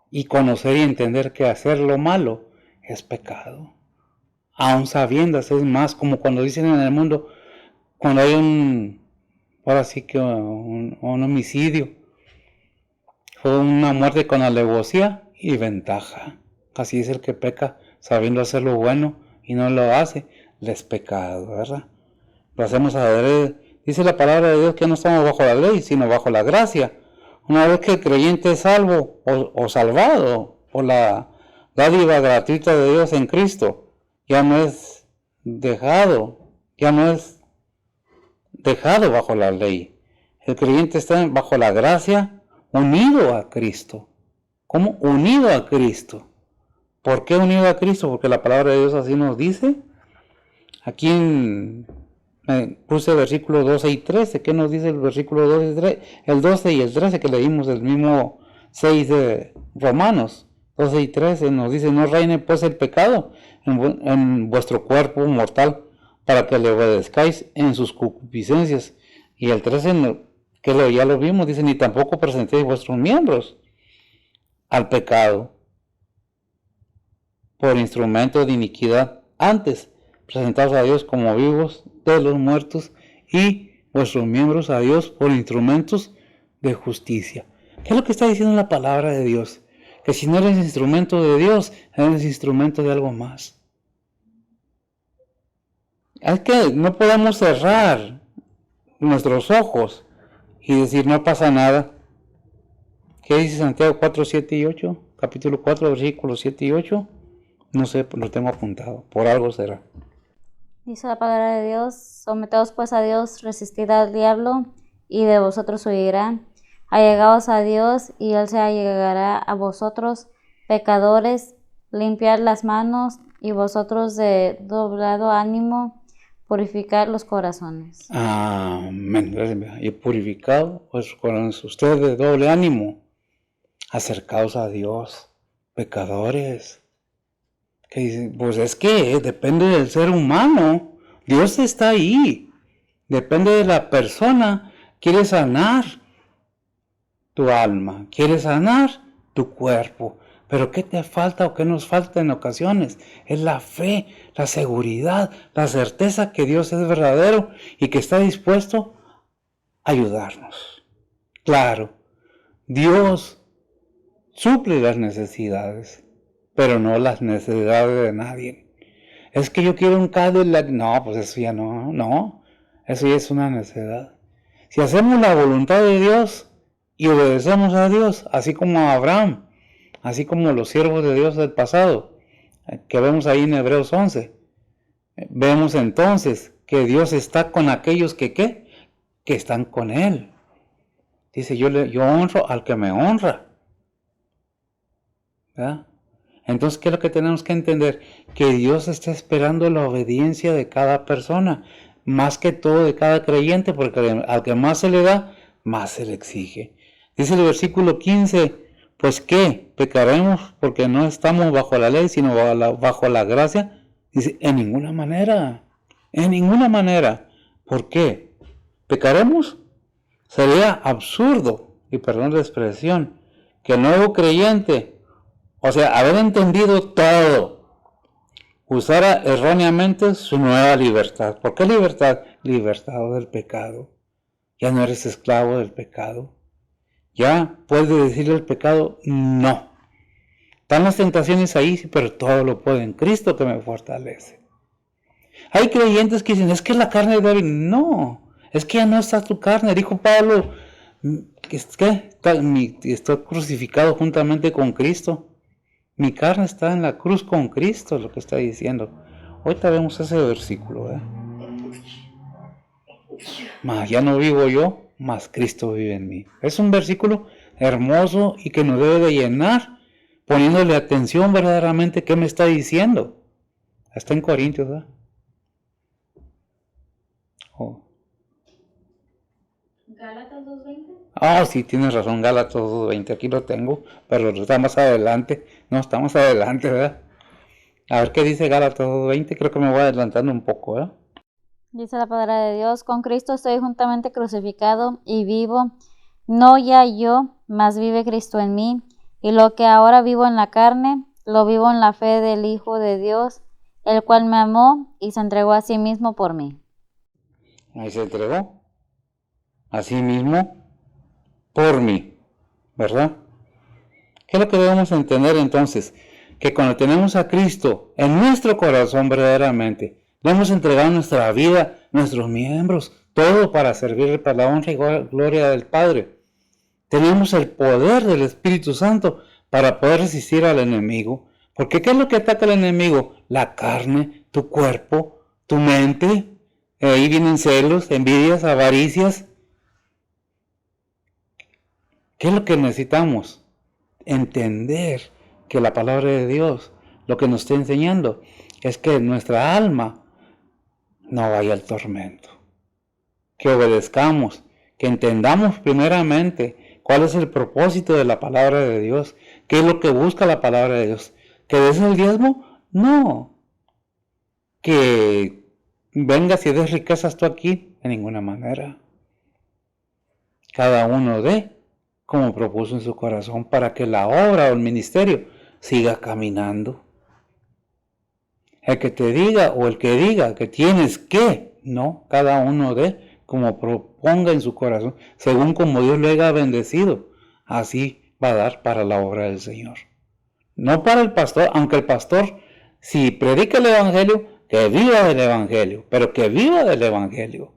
Speaker 1: y conocer y entender que hacer lo malo es pecado. Aún sabiendo, es más como cuando dicen en el mundo, cuando hay un homicidio, fue una muerte con alevosía y ventaja. Así es el que peca sabiendo hacer lo bueno y no lo hace, le es pecado, ¿verdad? Lo hacemos a ver, Dice la palabra de Dios que no estamos bajo la ley, sino bajo la gracia. Una vez que el creyente es salvo o salvado por la dádiva gratuita de Dios en Cristo, ya no es dejado bajo la ley. El creyente está bajo la gracia, unido a Cristo. ¿Cómo? Unido a Cristo. ¿Por qué unido a Cristo? Porque la palabra de Dios así nos dice. Aquí puse versículos 12 y 13. ¿Qué nos dice el versículo 12 y 13? El 12 y el 13 que leímos del mismo 6 de Romanos. 12 y 13 nos dice: no reine pues el pecado en vuestro cuerpo mortal, para que le obedezcáis en sus concupiscencias. Y el 13, que ya lo vimos, dice: ni tampoco presentéis vuestros miembros al pecado por instrumento de iniquidad, antes presentados a Dios como vivos de los muertos, y vuestros miembros a Dios por instrumentos de justicia. ¿Qué es lo que está diciendo la palabra de Dios? Que si no eres instrumento de Dios, eres instrumento de algo más. Es que no podemos cerrar nuestros ojos y decir no pasa nada. ¿Qué dice Santiago 4, 7 y 8? Capítulo 4, versículos 7 y 8. No sé, lo tengo apuntado. Por algo será.
Speaker 2: Dice la palabra de Dios: someteos pues a Dios, resistid al diablo, y de vosotros huirá. Allegaos a Dios, y Él se allegará a vosotros. Pecadores, limpiad las manos, y vosotros de doblado ánimo, purificad los corazones.
Speaker 1: Amén. Y purificado vuestros corazones. Ustedes de doble ánimo, acercaos a Dios. Pecadores. Que dicen, pues es que depende del ser humano. Dios está ahí. Depende de la persona. Quiere sanar tu alma, quiere sanar tu cuerpo. Pero ¿qué te falta o qué nos falta en ocasiones? Es la fe, la seguridad, la certeza que Dios es verdadero y que está dispuesto a ayudarnos. Claro, Dios suple las necesidades, pero no las necesidades de nadie. Es que yo quiero un Cadillac. No, pues eso ya no. Eso ya es una necesidad. Si hacemos la voluntad de Dios y obedecemos a Dios, así como a Abraham, así como los siervos de Dios del pasado, que vemos ahí en Hebreos 11, vemos entonces que Dios está con aquellos que están con Él. Dice, yo honro al que me honra. ¿Verdad? Entonces, ¿qué es lo que tenemos que entender? Que Dios está esperando la obediencia de cada persona, más que todo de cada creyente, porque al que más se le da, más se le exige. Dice el versículo 15, pues ¿qué? ¿Pecaremos porque no estamos bajo la ley, sino bajo la gracia? Dice, en ninguna manera. ¿Por qué? ¿Pecaremos? Sería absurdo, y perdón la expresión, que el nuevo creyente, o sea, haber entendido todo, usara erróneamente su nueva libertad. ¿Por qué libertad? Libertad del pecado. Ya no eres esclavo del pecado. Ya puedes decirle al pecado, no. Están las tentaciones ahí, pero todo lo puedo en Cristo que me fortalece. Hay creyentes que dicen, es que la carne es débil. No, es que ya no está tu carne. Dijo Pablo, estoy crucificado juntamente con Cristo. Mi carne está en la cruz con Cristo, es lo que está diciendo. Ahorita vemos ese versículo, ¿verdad? Mas ya no vivo yo, mas Cristo vive en mí. Es un versículo hermoso y que nos debe de llenar, poniéndole atención verdaderamente qué me está diciendo. Está en Corintios, ¿verdad?
Speaker 2: Gálatas 2:20.
Speaker 1: Sí, tienes razón, Gálatas 2:20, aquí lo tengo, pero está más adelante. No, está más adelante, ¿verdad? A ver qué dice Gálatas 2:20, creo que me voy adelantando un poco, ¿verdad?
Speaker 2: Dice la palabra de Dios: con Cristo estoy juntamente crucificado y vivo, no ya yo, mas vive Cristo en mí, y lo que ahora vivo en la carne, lo vivo en la fe del Hijo de Dios, el cual me amó y se entregó a sí mismo por mí.
Speaker 1: Ahí se entregó a sí mismo por mí, ¿verdad? ¿Qué es lo que debemos entender entonces? Que cuando tenemos a Cristo en nuestro corazón verdaderamente, le hemos entregado nuestra vida, nuestros miembros, todo para servir para la honra y gloria del Padre. Tenemos el poder del Espíritu Santo para poder resistir al enemigo. Porque ¿qué es lo que ataca al enemigo? La carne, tu cuerpo, tu mente. Ahí vienen celos, envidias, avaricias. ¿Qué es lo que necesitamos? Entender que la palabra de Dios lo que nos está enseñando es que nuestra alma no vaya al tormento. Que obedezcamos, que entendamos primeramente cuál es el propósito de la palabra de Dios, qué es lo que busca la palabra de Dios. ¿Que des el diezmo? No. Que vengas y des riquezas tú aquí, de ninguna manera. Cada uno dé como propuso en su corazón para que la obra o el ministerio siga caminando. El que te diga o el que diga que tienes que, no, cada uno dé como proponga en su corazón, según como Dios le haya bendecido, así va a dar para la obra del Señor. No para el pastor, aunque el pastor, si predica el Evangelio, que viva del Evangelio, pero que viva del Evangelio,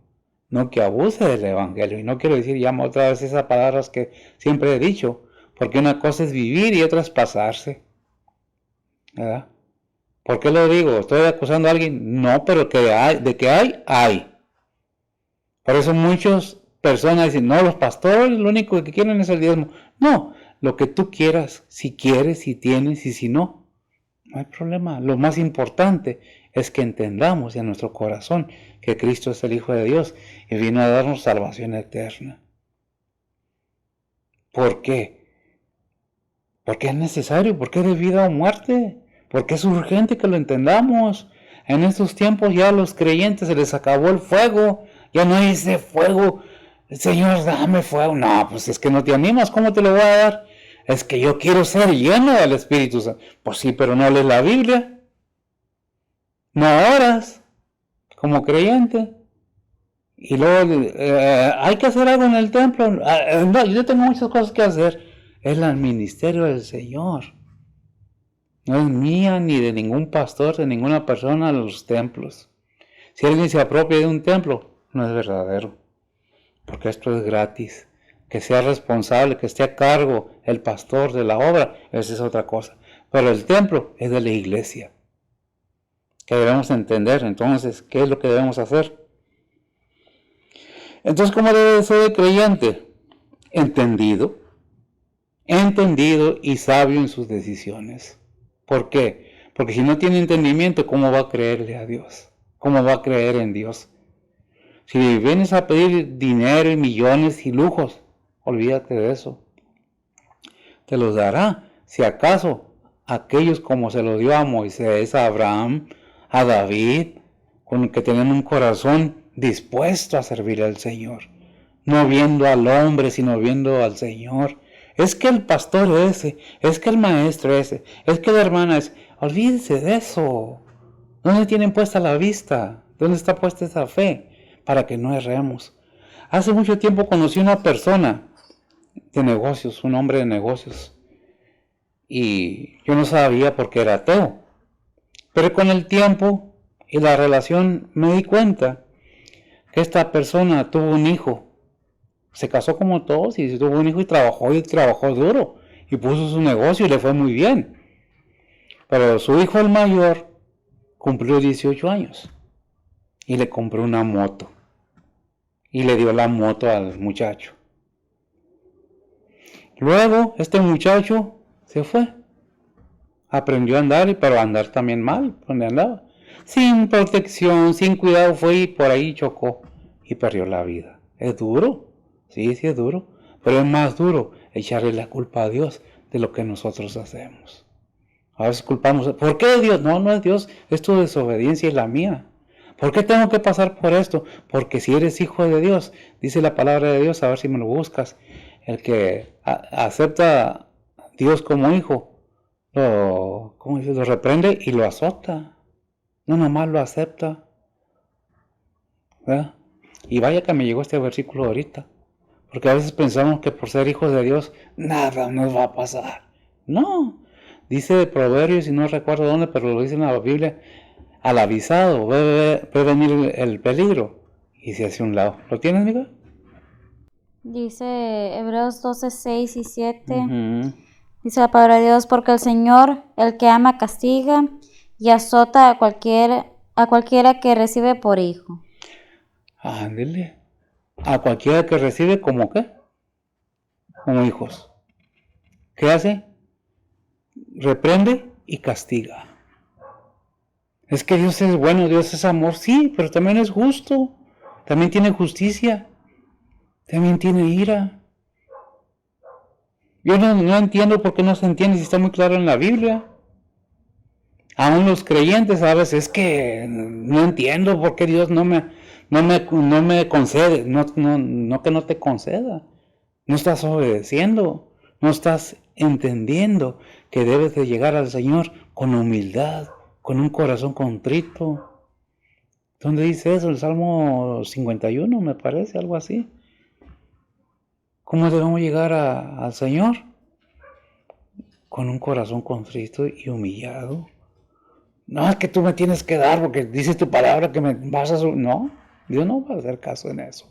Speaker 1: no que abuse del Evangelio. Y no quiero decir ya otra vez esas palabras que siempre he dicho, porque una cosa es vivir y otra es pasarse, ¿verdad? ¿Por qué lo digo? ¿Estoy acusando a alguien? No, pero de que hay. Por eso muchas personas dicen, no, los pastores lo único que quieren es el diezmo. No, lo que tú quieras, si quieres, si tienes y si no, no hay problema. Lo más importante es que entendamos en nuestro corazón que Cristo es el Hijo de Dios y vino a darnos salvación eterna. ¿Por qué? Porque es necesario, porque es de vida o muerte, porque es urgente que lo entendamos. En estos tiempos ya a los creyentes se les acabó el fuego, ya no hay ese fuego. Señor, dame fuego. No, pues es que no te animas, ¿cómo te lo voy a dar? Es que yo quiero ser lleno del Espíritu Santo. Pues sí, pero no lees la Biblia. No oras como creyente. Y luego hay que hacer algo en el templo. No, yo tengo muchas cosas que hacer. Es el ministerio del Señor. No es mía ni de ningún pastor, de ninguna persona de los templos. Si alguien se apropia de un templo, no es verdadero. Porque esto es gratis. Que sea responsable, que esté a cargo el pastor de la obra, esa es otra cosa. Pero el templo es de la iglesia. Que debemos entender, entonces, ¿qué es lo que debemos hacer? Entonces, ¿cómo debe ser el creyente? Entendido y sabio en sus decisiones. ¿Por qué? Porque si no tiene entendimiento, ¿cómo va a creerle a Dios? ¿Cómo va a creer en Dios? Si vienes a pedir dinero y millones y lujos, olvídate de eso. Te los dará, si acaso, aquellos como se los dio a Moisés, a Abraham, a David, con que tenían un corazón dispuesto a servir al Señor. No viendo al hombre, sino viendo al Señor. Es que el pastor ese, es que el maestro ese, es que la hermana ese. Olvídense de eso. ¿Dónde tienen puesta la vista? ¿Dónde está puesta esa fe? Para que no erremos. Hace mucho tiempo conocí una persona de negocios, un hombre de negocios. Y yo no sabía por qué era ateo. Pero con el tiempo y la relación me di cuenta que esta persona tuvo un hijo. Se casó como todos y tuvo un hijo y trabajó duro. Y puso su negocio y le fue muy bien. Pero su hijo el mayor cumplió 18 años. Y le compró una moto. Y le dio la moto al muchacho. Luego este muchacho se fue. Aprendió a andar, pero a andar también mal, donde andaba. Sin protección, sin cuidado, fue y por ahí chocó y perdió la vida. Es duro, sí es duro, pero es más duro echarle la culpa a Dios de lo que nosotros hacemos. A veces culpamos, ¿por qué Dios? No es Dios, es tu desobediencia y la mía. ¿Por qué tengo que pasar por esto? Porque si eres hijo de Dios, dice la palabra de Dios, a ver si me lo buscas, el que acepta a Dios como hijo, lo reprende y lo azota. No nomás lo acepta. ¿Verdad? Y vaya que me llegó este versículo ahorita. Porque a veces pensamos que por ser hijos de Dios, nada nos va a pasar. No. Dice Proverbios, y no recuerdo dónde, pero lo dice en la Biblia, al avisado ve venir el peligro y se hace a un lado. ¿Lo tienes, amiga?
Speaker 2: Dice Hebreos 12, 6 y 7.
Speaker 1: Ujú.
Speaker 2: Dice la palabra de Dios, porque el Señor, el que ama, castiga y azota a cualquiera que recibe por hijo.
Speaker 1: Ándele. A cualquiera que recibe como qué? Como hijos. ¿Qué hace? Reprende y castiga. Es que Dios es bueno, Dios es amor, sí, pero también es justo. También tiene justicia. También tiene ira. Yo no entiendo por qué no se entiende si está muy claro en la Biblia. Aún los creyentes a veces es que no entiendo por qué Dios no me concede. No que no te conceda. No estás obedeciendo. No estás entendiendo que debes de llegar al Señor con humildad, con un corazón contrito. ¿Dónde dice eso? El Salmo 51, me parece, algo así. ¿Cómo debemos llegar al Señor? Con un corazón contrito y humillado. No, es que tú me tienes que dar porque dices tu palabra que me vas a... No, Dios no va a hacer caso en eso.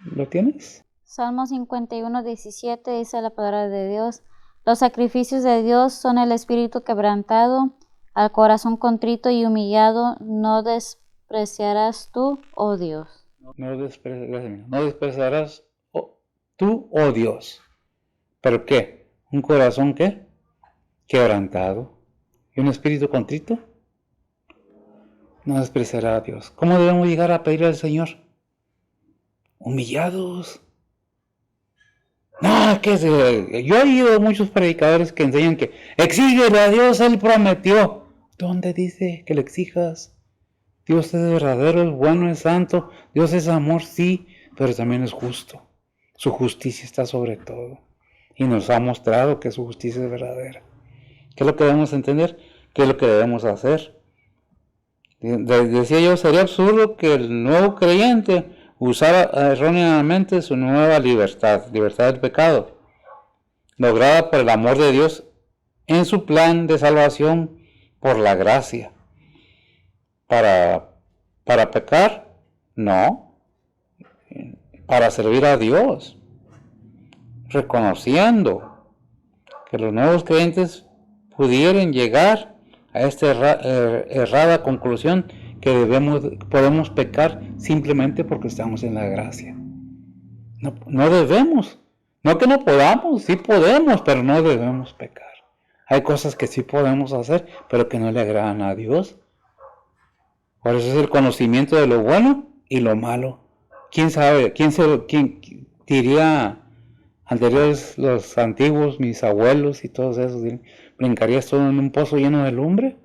Speaker 1: ¿Lo tienes?
Speaker 2: Salmo 51, 17 dice la palabra de Dios. Los sacrificios de Dios son el espíritu quebrantado, al corazón contrito y humillado no despreciarás tú, oh Dios.
Speaker 1: No despreciarás tú, oh Dios. ¿Pero qué? ¿Un corazón qué? Quebrantado. ¿Y un espíritu contrito? No despreciará a Dios. ¿Cómo debemos llegar a pedir al Señor? Humillados. No, yo he oído a muchos predicadores que enseñan que exíguele a Dios, Él prometió. ¿Dónde dice que le exijas? Dios es verdadero, es bueno, es santo. Dios es amor, sí, pero también es justo. Su justicia está sobre todo. Y nos ha mostrado que su justicia es verdadera. ¿Qué es lo que debemos entender? ¿Qué es lo que debemos hacer? Decía yo, sería absurdo que el nuevo creyente usara erróneamente su nueva libertad del pecado, lograda por el amor de Dios en su plan de salvación por la gracia. Para pecar, no, para servir a Dios, reconociendo que los nuevos creyentes pudieran llegar a esta errada conclusión que podemos pecar simplemente porque estamos en la gracia. No debemos, no que no podamos, sí podemos, pero no debemos pecar. Hay cosas que sí podemos hacer, pero que no le agradan a Dios. Por eso es el conocimiento de lo bueno y lo malo. ¿Quién sabe? ¿Quién diría anteriores, los antiguos, mis abuelos y todos esos? ¿Brincarías todo en un pozo lleno de lumbre?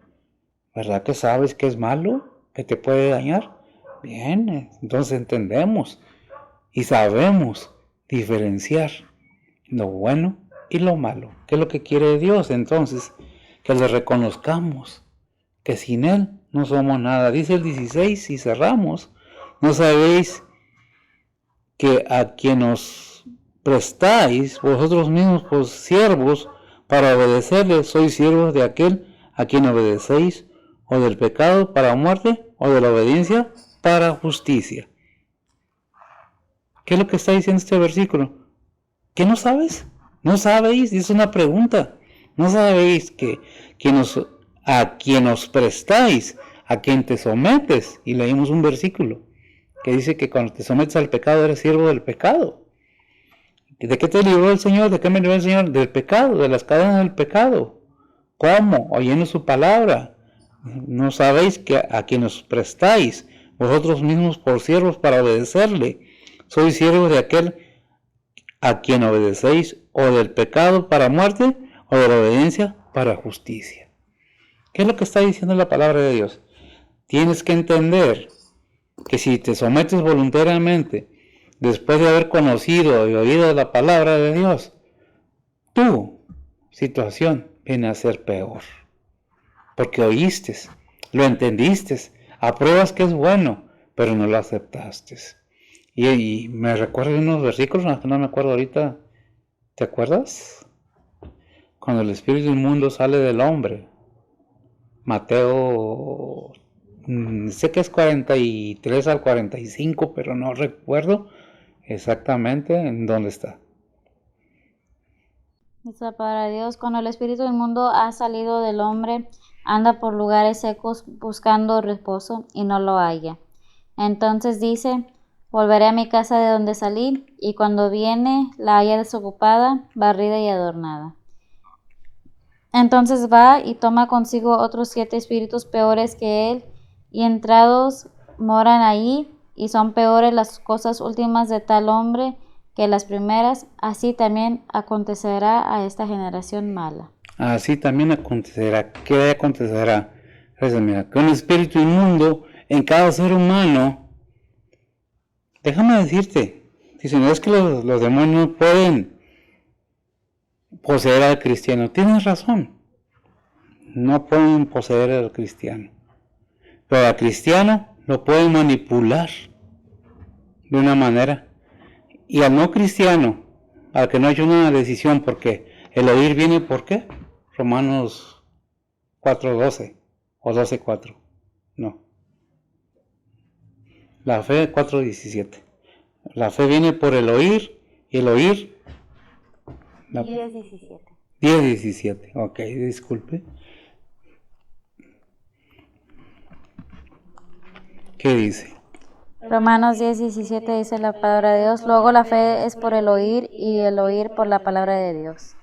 Speaker 1: ¿Verdad que sabes que es malo? ¿Que te puede dañar? Bien, entonces entendemos y sabemos diferenciar lo bueno y lo malo. ¿Qué es lo que quiere Dios? Entonces, que le reconozcamos que sin Él no somos nada. Dice el 16 y cerramos. ¿No sabéis que a quien os prestáis vosotros mismos por siervos para obedecerle, sois siervos de aquel a quien obedecéis, o del pecado para muerte, o de la obediencia para justicia? ¿Qué es lo que está diciendo este versículo? ¿Qué no sabes? ¿No sabéis? Es una pregunta. ¿No sabéis que a quien os prestáis, a quien te sometes? Y leímos un versículo que dice que cuando te sometes al pecado eres siervo del pecado. ¿De qué te libró el Señor? ¿De qué me libró el Señor? Del pecado, de las cadenas del pecado. ¿Cómo? Oyendo su palabra. ¿No sabéis que a quien os prestáis vosotros mismos por siervos para obedecerle, sois siervos de aquel a quien obedecéis, o del pecado para muerte, o de la obediencia para justicia? ¿Qué es lo que está diciendo la palabra de Dios? Tienes que entender que si te sometes voluntariamente, después de haber conocido y oído la palabra de Dios, tu situación viene a ser peor. Porque oíste, lo entendiste, apruebas que es bueno, pero no lo aceptaste. Y me recuerdo de unos versículos, no me acuerdo ahorita. ¿Te acuerdas? Cuando el espíritu inmundo sale del hombre. Mateo sé que es 43 al 45, pero no recuerdo exactamente en dónde está.
Speaker 2: Dice la palabra de Dios, cuando el espíritu inmundo ha salido del hombre, anda por lugares secos buscando reposo y no lo halla. Entonces dice, volveré a mi casa de donde salí, y cuando viene la halla desocupada, barrida y adornada. Entonces va y toma consigo otros 7 espíritus peores que él, y entrados moran allí, y son peores las cosas últimas de tal hombre que las primeras. Así también acontecerá a esta generación mala.
Speaker 1: Así también acontecerá. ¿Qué acontecerá? Pues mira, que un espíritu inmundo en cada ser humano. Déjame decirte, dicen, es que los demonios pueden poseer al cristiano. Tienes razón, no pueden poseer al cristiano, pero al cristiano lo pueden manipular de una manera, y al no cristiano, al que no ha hecho una decisión, porque el oír viene por qué, Romanos 4:12 o 12:4, no, la fe 4:17, la fe viene por el oír, y el oír
Speaker 2: 10:17.
Speaker 1: 10:17, ok, disculpe. ¿Qué dice?
Speaker 2: Romanos 10:17 dice la palabra de Dios, luego la fe es por el oír y el oír por la palabra de Dios.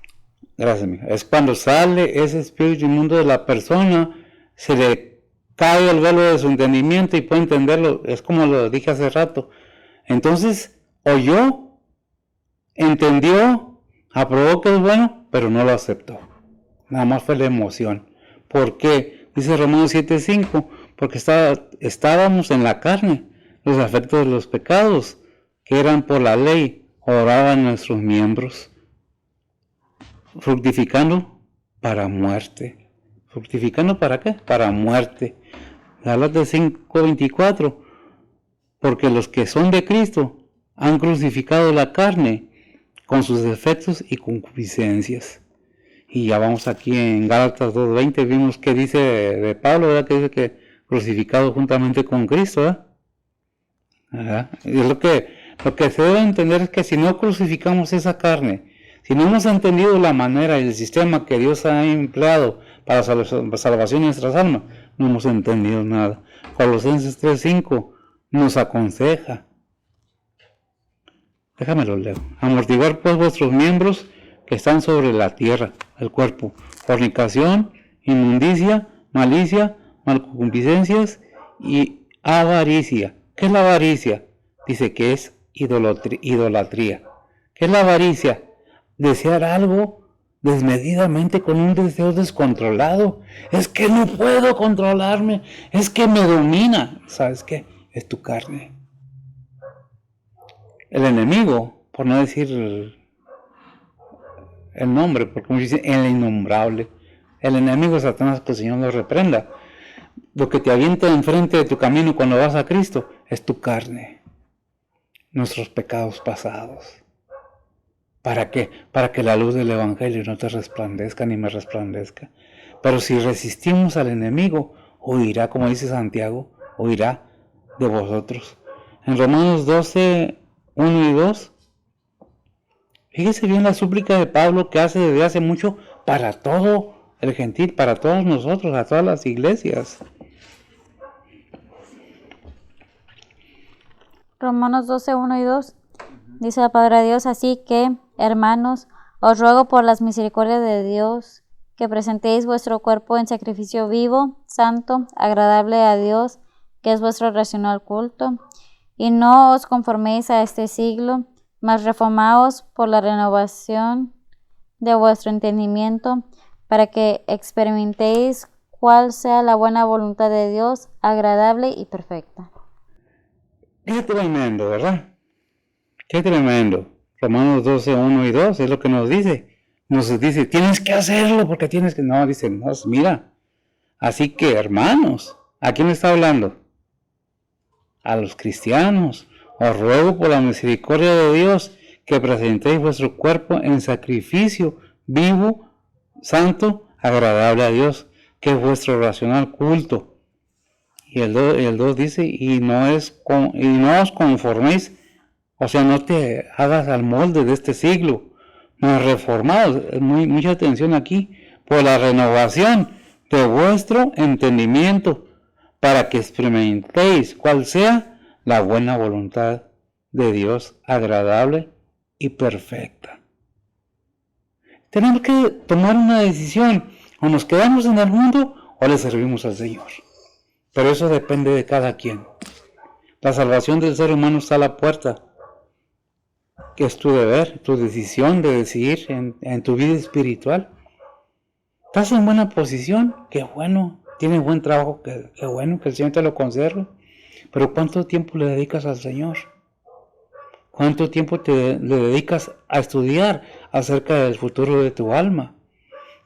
Speaker 1: Gracias, mija. Es cuando sale ese espíritu inmundo de la persona, se le cae el velo de su entendimiento y puede entenderlo. Es como lo dije hace rato. Entonces, oyó, entendió, aprobó que es bueno, pero no lo aceptó. Nada más fue la emoción. ¿Por qué? Dice Romanos 7:5, porque estábamos en la carne, los afectos de los pecados, que eran por la ley, obraban nuestros miembros, fructificando para muerte. ¿Fructificando para qué? Para muerte. Gálatas 5:24, porque los que son de Cristo han crucificado la carne con sus defectos y concupiscencias. Y ya vamos aquí en Gálatas 2:20, vimos que dice de Pablo, ¿verdad? Que dice que crucificado juntamente con Cristo, ¿verdad? Ajá. Y lo que se debe entender es que si no crucificamos esa carne, si no hemos entendido la manera y el sistema que Dios ha empleado para salvación de nuestras almas, no hemos entendido nada. Colosenses 3:5 nos aconseja. Déjamelo leo. Amortiguar pues vuestros miembros que están sobre la tierra, el cuerpo, fornicación, inmundicia, malicia, malconcupiscencias y avaricia. ¿Qué es la avaricia? Dice que es idolatría. ¿Qué es la avaricia? Desear algo desmedidamente con un deseo descontrolado. Es que no puedo controlarme, es que me domina. ¿Sabes qué? Es tu carne. El enemigo, por no decir el nombre, porque como dice el innombrable, el enemigo es Satanás, que el Señor lo reprenda. Lo que te avienta enfrente de tu camino cuando vas a Cristo es tu carne, nuestros pecados pasados. ¿Para qué? Para que la luz del Evangelio no te resplandezca ni me resplandezca. Pero si resistimos al enemigo, huirá, como dice Santiago, huirá de vosotros. En Romanos 12:1 y 2, fíjese bien la súplica de Pablo que hace desde hace mucho para todo el gentil, para todos nosotros, a todas las iglesias.
Speaker 2: Romanos 12:1 y 2 dice la palabra de Dios, así que, hermanos, os ruego por las misericordias de Dios que presentéis vuestro cuerpo en sacrificio vivo, santo, agradable a Dios, que es vuestro racional culto, y no os conforméis a este siglo, mas reformaos por la renovación de vuestro entendimiento, para que experimentéis cuál sea la buena voluntad de Dios, agradable y perfecta.
Speaker 1: Qué tremendo, ¿verdad? Qué tremendo. Romanos 12:1 y 2 es lo que nos dice. Nos dice, tienes que hacerlo porque tienes que... No, dice, no, mira. Así que, hermanos, ¿a quién está hablando? A los cristianos. Os ruego por la misericordia de Dios que presentéis vuestro cuerpo en sacrificio vivo, santo, agradable a Dios, que es vuestro racional culto. Y el 2 dice, y no os conforméis, o sea, no te hagas al molde de este siglo, mas reformados, mucha atención aquí, por la renovación de vuestro entendimiento, para que experimentéis cuál sea la buena voluntad de Dios, agradable y perfecta. Tenemos que tomar una decisión, o nos quedamos en el mundo o le servimos al Señor. Pero eso depende de cada quien. La salvación del ser humano está a la puerta, que es tu deber, tu decisión de decidir en tu vida espiritual. ¿Estás en buena posición? Qué bueno. ¿Tienes buen trabajo? Qué bueno, que el Señor te lo conserve. Pero ¿cuánto tiempo le dedicas al Señor? ¿Cuánto tiempo le dedicas a estudiar acerca del futuro de tu alma?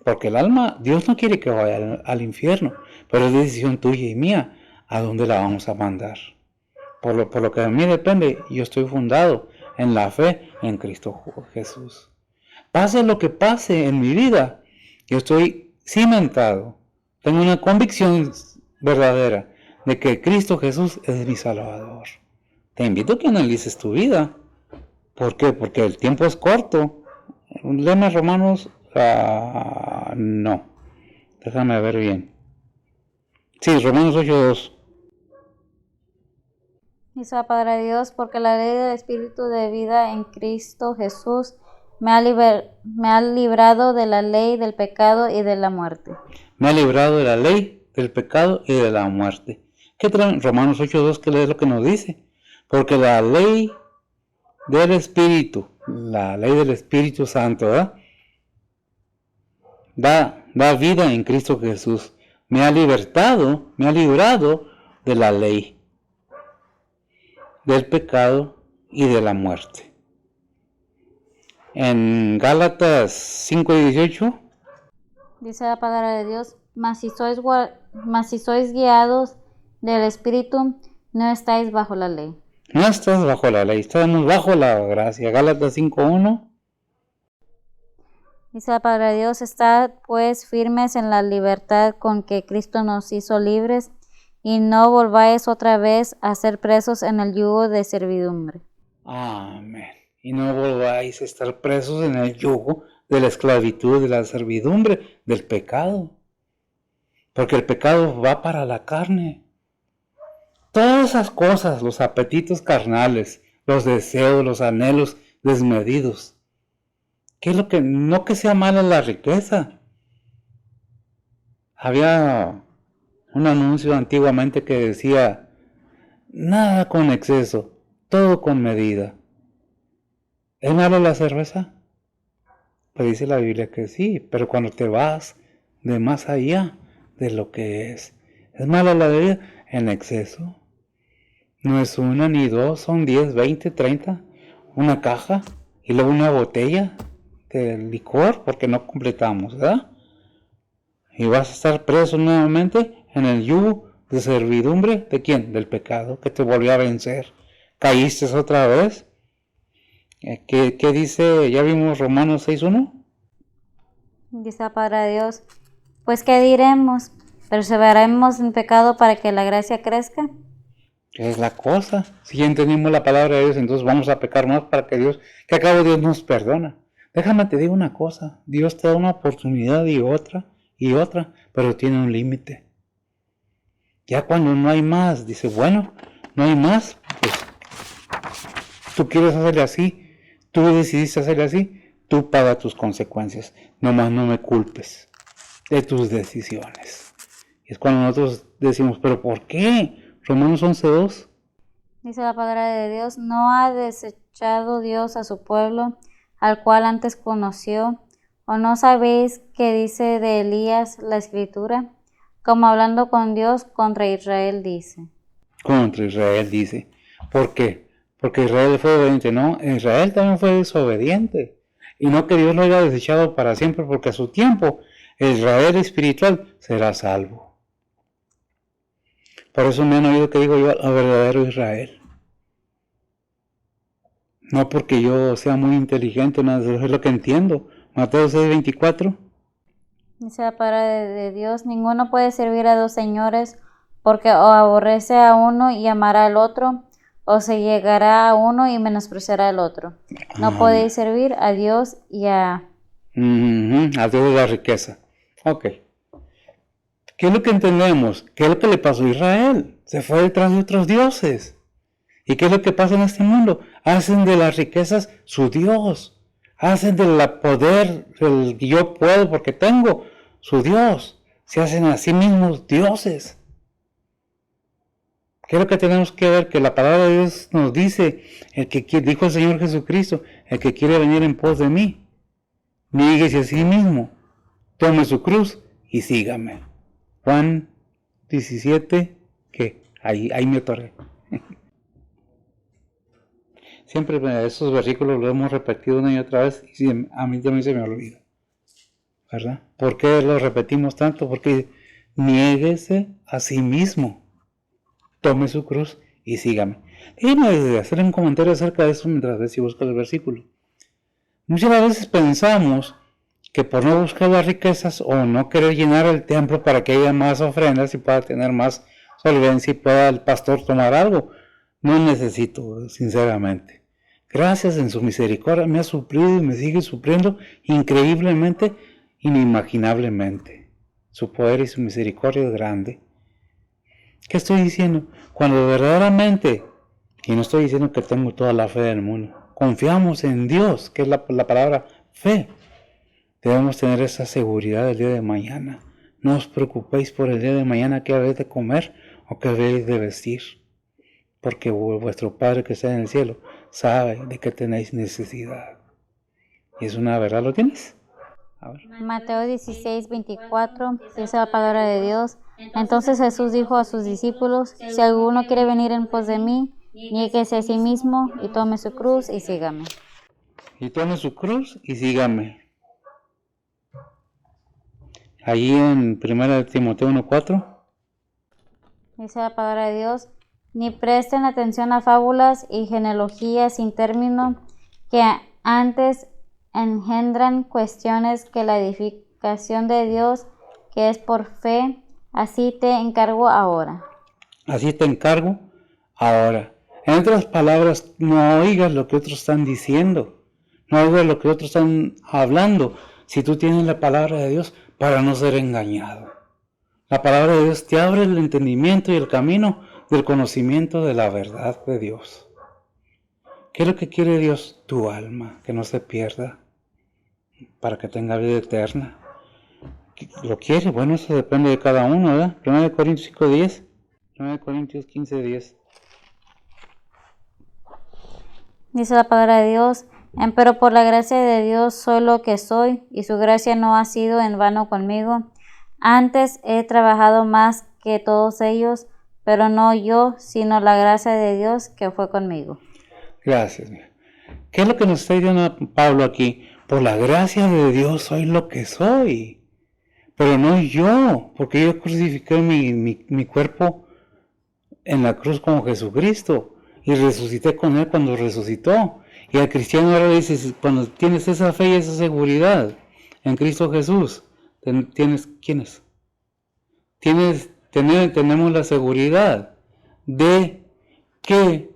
Speaker 1: Porque el alma, Dios no quiere que vaya al infierno, pero es decisión tuya y mía a dónde la vamos a mandar. Por lo que a mí depende, yo estoy fundado en la fe en Cristo Jesús. Pase lo que pase en mi vida, yo estoy cimentado, tengo una convicción verdadera de que Cristo Jesús es mi Salvador. Te invito a que analices tu vida. ¿Por qué? Porque el tiempo es corto. Léeme Romanos, no, déjame ver bien. Sí, Romanos 8:2.
Speaker 2: Dice la palabra de Dios, porque la ley del Espíritu de vida en Cristo Jesús me ha librado de la ley del pecado y de la muerte.
Speaker 1: Me ha librado de la ley, del pecado y de la muerte. ¿Qué trae Romanos 8:2? ¿Qué es lo que nos dice? Porque la ley del Espíritu, la ley del Espíritu Santo, ¿verdad? Da vida en Cristo Jesús. Me ha librado de la ley, del pecado y de la muerte. En Gálatas 5:18
Speaker 2: dice la palabra de Dios, mas si sois guiados del Espíritu, no estáis bajo la ley.
Speaker 1: No estás bajo la ley, estamos bajo la gracia. Gálatas 5:1
Speaker 2: dice la palabra de Dios, estad pues firmes en la libertad con que Cristo nos hizo libres, y no volváis otra vez a ser presos en el yugo de servidumbre.
Speaker 1: Amén. Y no volváis a estar presos en el yugo de la esclavitud, de la servidumbre, del pecado. Porque el pecado va para la carne. Todas esas cosas, los apetitos carnales, los deseos, los anhelos desmedidos. ¿Qué es lo que? No que sea mala la riqueza. Había un anuncio antiguamente que decía, nada con exceso, todo con medida. ¿Es mala la cerveza? Pues dice la Biblia que sí, pero cuando te vas de más allá de lo que es mala la bebida en exceso. No es una ni dos, son 10, 20, 30, una caja y luego una botella de licor porque no completamos, ¿verdad? Y vas a estar preso nuevamente en el yugo de servidumbre, ¿de quién? Del pecado que te volvió a vencer. ¿Caíste otra vez? ¿Qué dice? ¿Ya vimos Romanos 6:1?
Speaker 2: Dice la palabra de Dios, pues ¿qué diremos? ¿Perseveraremos en pecado para que la gracia crezca?
Speaker 1: Es la cosa. Si ya entendimos la palabra de Dios, entonces vamos a pecar más para que acabo Dios nos perdona. Déjame te digo una cosa, Dios te da una oportunidad y otra, pero tiene un límite. Ya cuando no hay más, dice, bueno, no hay más, pues tú quieres hacerle así, tú decidiste hacerle así, tú paga tus consecuencias, nomás no me culpes de tus decisiones. Y es cuando nosotros decimos, ¿pero por qué? Romanos 11:2.
Speaker 2: Dice la palabra de Dios, no ha desechado Dios a su pueblo, al cual antes conoció. ¿O no sabéis qué dice de Elías la Escritura? Como hablando con Dios contra Israel dice.
Speaker 1: Contra Israel dice. ¿Por qué? Porque Israel fue obediente. No, Israel también fue desobediente. Y no que Dios lo haya desechado para siempre, porque a su tiempo el Israel espiritual será salvo. Por eso me han oído que digo yo al verdadero Israel. No porque yo sea muy inteligente, nada, eso es lo que entiendo. Mateo 6:24.
Speaker 2: Dice la palabra de Dios, ninguno puede servir a dos señores, porque o aborrece a uno y amará al otro, o se llegará a uno y menospreciará al otro. No podéis servir a Dios y a...
Speaker 1: A Dios de la riqueza. Ok. ¿Qué es lo que entendemos? ¿Qué es lo que le pasó a Israel? Se fue detrás de otros dioses. ¿Y qué es lo que pasa en este mundo? Hacen de las riquezas su Dios. Hacen del poder, el yo puedo porque tengo, su Dios. Se hacen a sí mismos dioses. ¿Qué es lo que tenemos que ver? Que la palabra de Dios nos dice, dijo el Señor Jesucristo, el que quiere venir en pos de mí, niéguese a sí mismo, tome su cruz y sígame. Juan 17, que ahí me atoré. Siempre esos versículos los hemos repetido una y otra vez y a mí también se me olvida, ¿verdad? ¿Por qué lo repetimos tanto? Porque niéguese a sí mismo, tome su cruz y sígame. Déjame hacer un comentario acerca de eso mientras ves y buscas el versículo. Muchas veces pensamos que por no buscar las riquezas o no querer llenar el templo para que haya más ofrendas y pueda tener más solvencia y pueda el pastor tomar algo, no necesito, sinceramente. Gracias en su misericordia me ha suplido y me sigue supliendo increíblemente, inimaginablemente. Su poder y su misericordia es grande. ¿Qué estoy diciendo? Cuando verdaderamente, y no estoy diciendo que tengo toda la fe del mundo, confiamos en Dios, que es la palabra fe, debemos tener esa seguridad del día de mañana. No os preocupéis por el día de mañana qué habéis de comer o qué habéis de vestir, porque vuestro Padre que está en el cielo sabe de qué tenéis necesidad. Y es una verdad, ¿lo tienes? A ver.
Speaker 2: Mateo 16, 24, dice la palabra de Dios. Entonces Jesús dijo a sus discípulos, si alguno quiere venir en pos de mí, niéguese a sí mismo y tome su cruz y sígame.
Speaker 1: Y tome su cruz y sígame. Allí en 1 Timoteo 1:4.
Speaker 2: Dice la palabra de Dios, ni presten atención a fábulas y genealogías sin término, que antes engendran cuestiones que la edificación de Dios, que es por fe, así te encargo ahora.
Speaker 1: Así te encargo ahora. En otras palabras, no oigas lo que otros están diciendo, no oigas lo que otros están hablando, si tú tienes la palabra de Dios para no ser engañado. La palabra de Dios te abre el entendimiento y el camino del conocimiento de la verdad de Dios. ¿Qué es lo que quiere Dios? Tu alma, que no se pierda, para que tenga vida eterna. ¿Lo quiere? Bueno, eso depende de cada uno, ¿verdad? 1 Corintios 5:10, 1 Corintios 15:10.
Speaker 2: Dice la palabra de Dios, pero por la gracia de Dios soy lo que soy, y su gracia no ha sido en vano conmigo. Antes he trabajado más que todos ellos, pero no yo, sino la gracia de Dios que fue conmigo.
Speaker 1: Gracias. ¿Qué es lo que nos está diciendo Pablo aquí? Por la gracia de Dios soy lo que soy. Pero no yo, porque yo crucifiqué mi cuerpo en la cruz como Jesucristo y resucité con Él cuando resucitó. Y al cristiano ahora dice, cuando tienes esa fe y esa seguridad en Cristo Jesús, ¿tienes quiénes? Tenemos la seguridad de que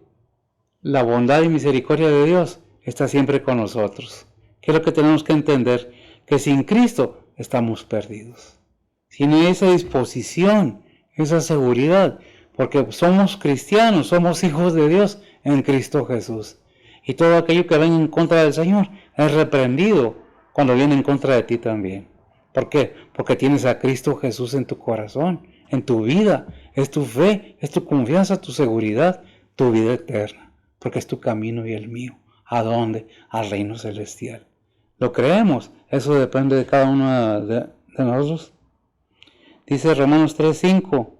Speaker 1: la bondad y misericordia de Dios está siempre con nosotros. ¿Qué es lo que tenemos que entender? Que sin Cristo estamos perdidos. Sin esa disposición, esa seguridad, porque somos cristianos, somos hijos de Dios en Cristo Jesús. Y todo aquello que venga en contra del Señor es reprendido cuando viene en contra de ti también. ¿Por qué? Porque tienes a Cristo Jesús en tu corazón, en tu vida. Es tu fe, es tu confianza, tu seguridad, tu vida eterna. Porque es tu camino y el mío. ¿A dónde? Al reino celestial. ¿Lo creemos? Eso depende de cada uno de nosotros. Dice Romanos 3:5.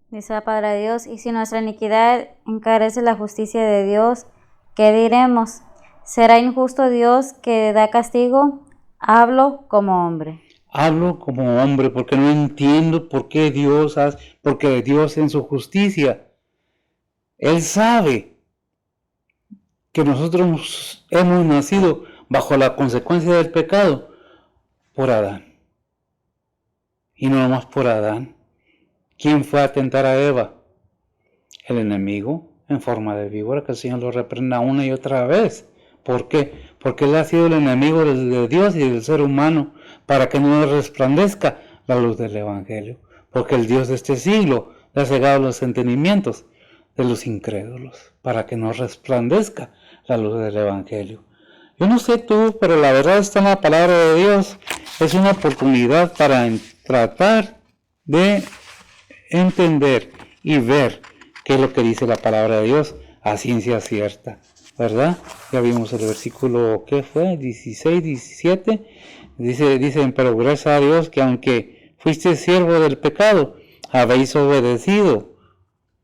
Speaker 2: Dice la palabra de Dios, y si nuestra iniquidad encarece la justicia de Dios, ¿qué diremos? ¿Será injusto Dios que da castigo? Hablo como hombre.
Speaker 1: Hablo como hombre porque no entiendo por qué Dios hace, porque Dios en su justicia, Él sabe que nosotros hemos nacido bajo la consecuencia del pecado por Adán. Y no nomás por Adán. ¿Quién fue a tentar a Eva? El enemigo en forma de víbora, que el Señor lo reprenda una y otra vez. ¿Por qué? Porque Él ha sido el enemigo de Dios y del ser humano para que no resplandezca la luz del Evangelio. Porque el Dios de este siglo le ha cegado los entendimientos de los incrédulos para que no resplandezca la luz del Evangelio. Yo no sé tú, pero la verdad está en la palabra de Dios. Es una oportunidad para tratar de entender y ver qué es lo que dice la palabra de Dios a ciencia cierta, ¿verdad? Ya vimos el versículo, ¿qué fue? 16, 17. Dicen, pero gracias a Dios que aunque fuiste siervo del pecado, habéis obedecido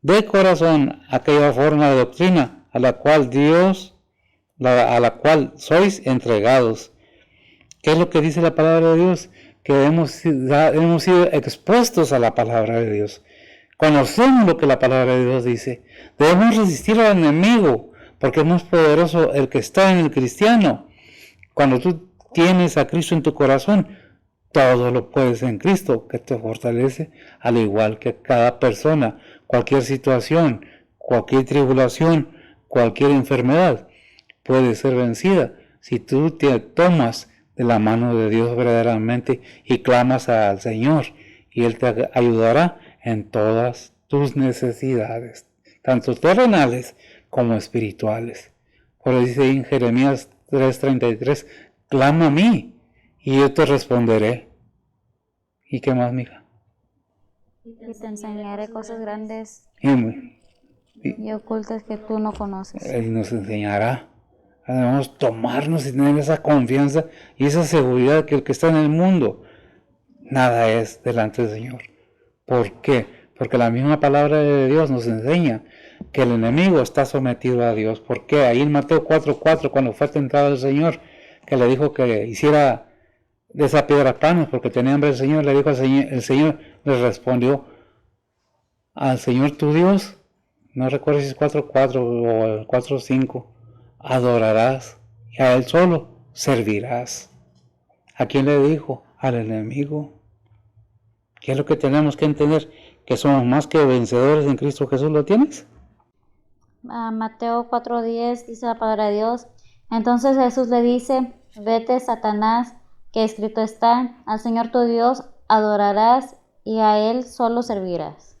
Speaker 1: de corazón aquella forma de doctrina a la cual sois entregados. ¿Qué es lo que dice la palabra de Dios? Que hemos sido expuestos a la palabra de Dios. Conocemos lo que la palabra de Dios dice. Debemos resistir al enemigo, porque es más poderoso el que está en el cristiano. Cuando tú tienes a Cristo en tu corazón, todo lo puedes en Cristo, que te fortalece, al igual que cada persona, cualquier situación, cualquier tribulación, cualquier enfermedad, puede ser vencida si tú te tomas de la mano de Dios verdaderamente y clamas al Señor, y Él te ayudará en todas tus necesidades, tanto terrenales como espirituales. Por eso dice en Jeremías 3:33, clama a mí y yo te responderé. ¿Y qué más, mija?
Speaker 2: Y te enseñaré cosas grandes
Speaker 1: Y
Speaker 2: y ocultas que tú no conoces.
Speaker 1: Él nos enseñará. Debemos tomarnos y tener esa confianza y esa seguridad que el que está en el mundo, nada es delante del Señor. ¿Por qué? Porque la misma palabra de Dios nos enseña que el enemigo está sometido a Dios. ¿Por qué? Ahí en Mateo 4:4, cuando fue tentado el Señor, que le dijo que hiciera de esa piedra panes porque tenía hambre el Señor, le dijo al Señor, el Señor le respondió, al Señor tu Dios, no recuerdo si es 4:4 o el 4:5, adorarás y a Él solo servirás. ¿A quién le dijo? Al enemigo. ¿Qué es lo que tenemos que entender? Que somos más que vencedores en Cristo Jesús. ¿Lo tienes?
Speaker 2: Mateo 4:10 dice la palabra de Dios. Entonces Jesús le dice, vete, Satanás, que escrito está, al Señor tu Dios adorarás y a Él solo servirás.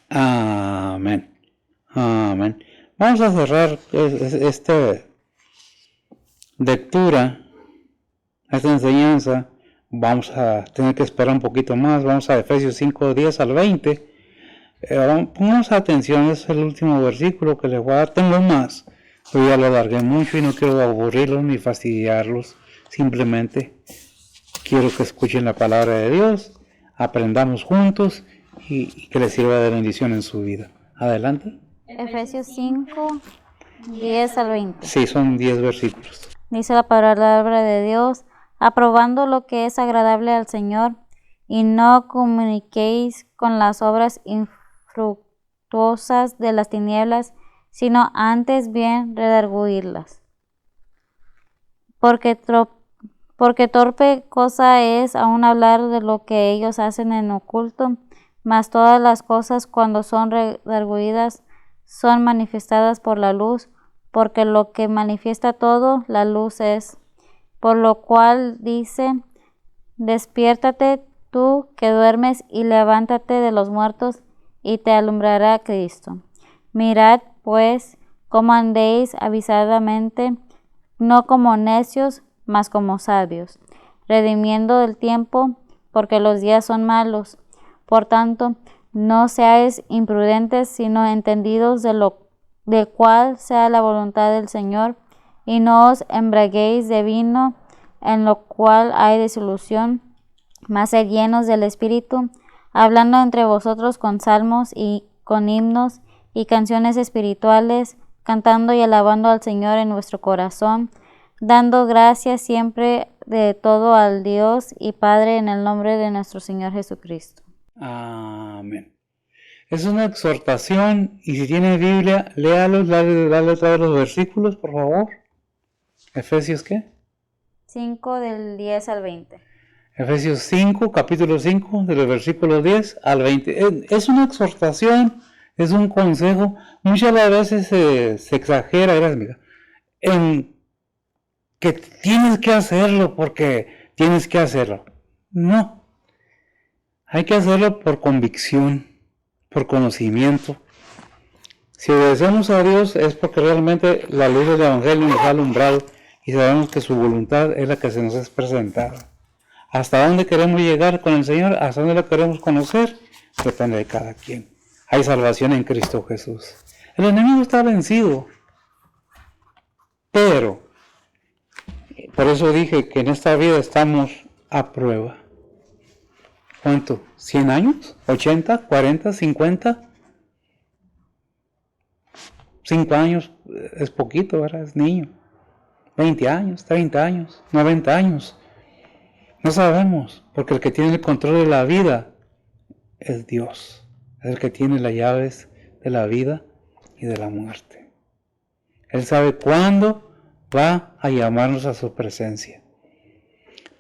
Speaker 1: Amén. Amén. Vamos a cerrar esta lectura, esta enseñanza. Vamos a tener que esperar un poquito más. Vamos a Efesios 5:10 al 20. Pongamos atención, es el último versículo que les voy a dar. Tengo más, pero ya lo alargué mucho y no quiero aburrirlos ni fastidiarlos. Simplemente quiero que escuchen la palabra de Dios, aprendamos juntos y que les sirva de bendición en su vida. Adelante.
Speaker 2: Efesios 5:10 al 20.
Speaker 1: Sí, son 10 versículos.
Speaker 2: Dice la palabra de Dios, aprobando lo que es agradable al Señor, y no comuniquéis con las obras infructuosas de las tinieblas, sino antes bien redarguirlas. Porque torpe cosa es aún hablar de lo que ellos hacen en oculto, mas todas las cosas cuando son redarguidas son manifestadas por la luz, porque lo que manifiesta todo, la luz es. Por lo cual dice, despiértate tú que duermes y levántate de los muertos y te alumbrará Cristo. Mirad pues cómo andéis avisadamente, no como necios, mas como sabios, redimiendo el tiempo, porque los días son malos. Por tanto, no seáis imprudentes, sino entendidos de cuál sea la voluntad del Señor, y no os embriaguéis de vino, en lo cual hay disolución, mas sed llenos del Espíritu, hablando entre vosotros con salmos y con himnos y canciones espirituales, cantando y alabando al Señor en vuestro corazón, dando gracias siempre de todo al Dios y Padre en el nombre de nuestro Señor Jesucristo.
Speaker 1: Amén. Es una exhortación y si tiene Biblia, léalos, dale otra vez los versículos, por favor. Efesios, ¿qué?
Speaker 2: 5 del 10 al 20.
Speaker 1: Efesios 5, capítulo 5, del versículo 10 al 20. Es una exhortación, es un consejo. Muchas veces se exagera, en que tienes que hacerlo porque tienes que hacerlo. No, hay que hacerlo por convicción, por conocimiento. Si obedecemos a Dios es porque realmente la luz del Evangelio nos ha alumbrado y sabemos que su voluntad es la que se nos es presentada. Hasta dónde queremos llegar con el Señor, hasta dónde lo queremos conocer, depende de cada quien. Hay salvación en Cristo Jesús. El enemigo está vencido, pero por eso dije que en esta vida estamos a prueba. ¿Cuánto? ¿100 años? ¿80? ¿40? ¿50? 5 años es poquito, ¿verdad? Es niño. 20 años, 30 años, 90 años. No sabemos, porque el que tiene el control de la vida es Dios. Es el que tiene las llaves de la vida y de la muerte. Él sabe cuándo va a llamarnos a su presencia.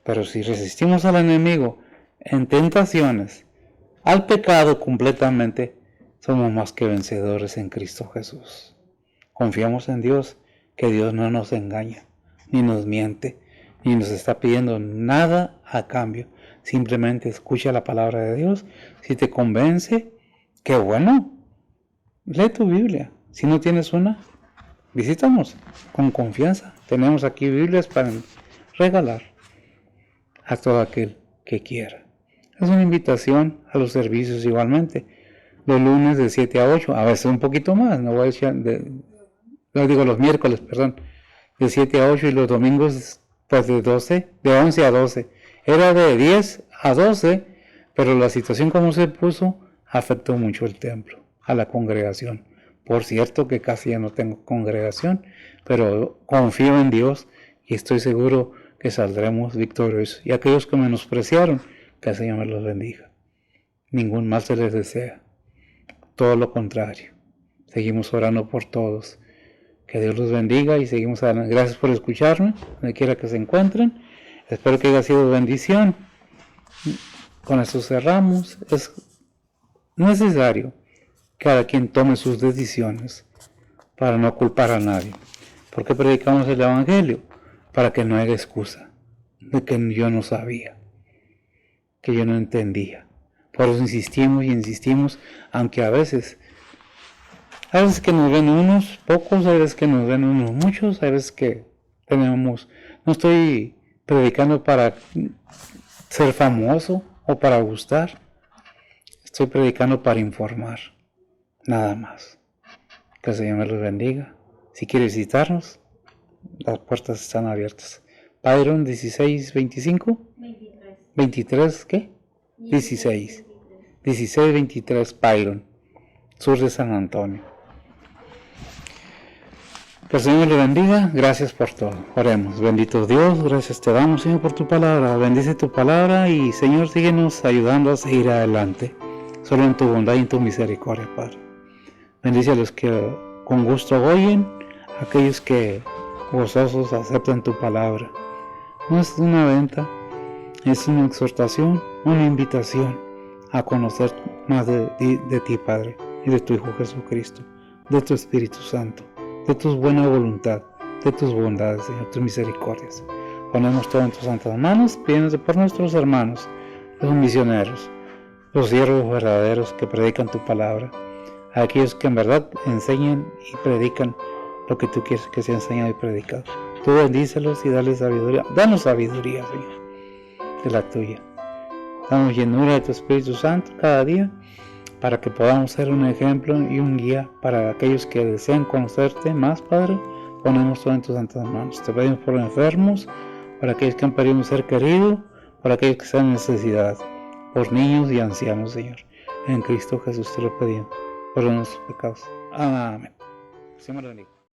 Speaker 1: Pero si resistimos al enemigo en tentaciones, al pecado completamente, somos más que vencedores en Cristo Jesús. Confiamos en Dios, que Dios no nos engaña, ni nos miente, ni nos está pidiendo nada a cambio. Simplemente escucha la palabra de Dios. Si te convence, qué bueno. Lee tu Biblia. Si no tienes una, visítanos con confianza. Tenemos aquí Biblias para regalar a todo aquel que quiera. Es una invitación a los servicios igualmente. Los lunes de 7 a 8, a veces un poquito más, no voy a decir, los miércoles, de 7 a 8 y los domingos pues de 11 a 12. Era de 10 a 12, pero la situación como se puso afectó mucho el templo, a la congregación. Por cierto que casi ya no tengo congregación, pero confío en Dios y estoy seguro que saldremos victoriosos. Y aquellos que menospreciaron, que el Señor me los bendiga. Ningún mal se les desea. Todo lo contrario. Seguimos orando por todos. Que Dios los bendiga y seguimos adelante. Gracias por escucharme, donde quiera que se encuentren. Espero que haya sido bendición. Con esto cerramos. Es necesario que cada quien tome sus decisiones para no culpar a nadie. ¿Por qué predicamos el Evangelio? Para que no haya excusa de que yo no sabía, que yo no entendía. Por eso insistimos y insistimos, aunque a veces que nos ven unos pocos, hay veces que nos ven unos muchos, hay veces que tenemos... No estoy predicando para ser famoso o para gustar, estoy predicando para informar, nada más. Que el Señor me los bendiga. Si quiere visitarnos, las puertas están abiertas. Byron 1625 23, ¿qué? 16 23 Byron, sur de San Antonio. Que el Señor le bendiga. Gracias por todo. Oremos. Bendito Dios, gracias te damos, Señor, por tu palabra. Bendice tu palabra y, Señor, síguenos ayudando a seguir adelante. Solo en tu bondad y en tu misericordia, Padre. Bendice a los que con gusto oyen, a aquellos que gozosos aceptan tu palabra. No es una venta, es una exhortación, una invitación a conocer más de ti, Padre, y de tu Hijo Jesucristo, de tu Espíritu Santo, de tu buena voluntad, de tus bondades, Señor, tus misericordias. Ponemos todo en tus santas manos, pidiéndote por nuestros hermanos, los misioneros, los siervos verdaderos que predican tu palabra, a aquellos que en verdad enseñan y predican lo que tú quieres que sea enseñado y predicado. Tú bendícelos y dale sabiduría. Danos sabiduría, Señor, de la tuya. Danos llenura de tu Espíritu Santo cada día, para que podamos ser un ejemplo y un guía para aquellos que desean conocerte más, Padre. Ponemos todo en tus santas manos. Te pedimos por los enfermos, por aquellos que han perdido un ser querido, por aquellos que están en necesidad, por niños y ancianos, Señor. En Cristo Jesús te lo pedimos, por nuestros pecados. Amén. Señor bendiga.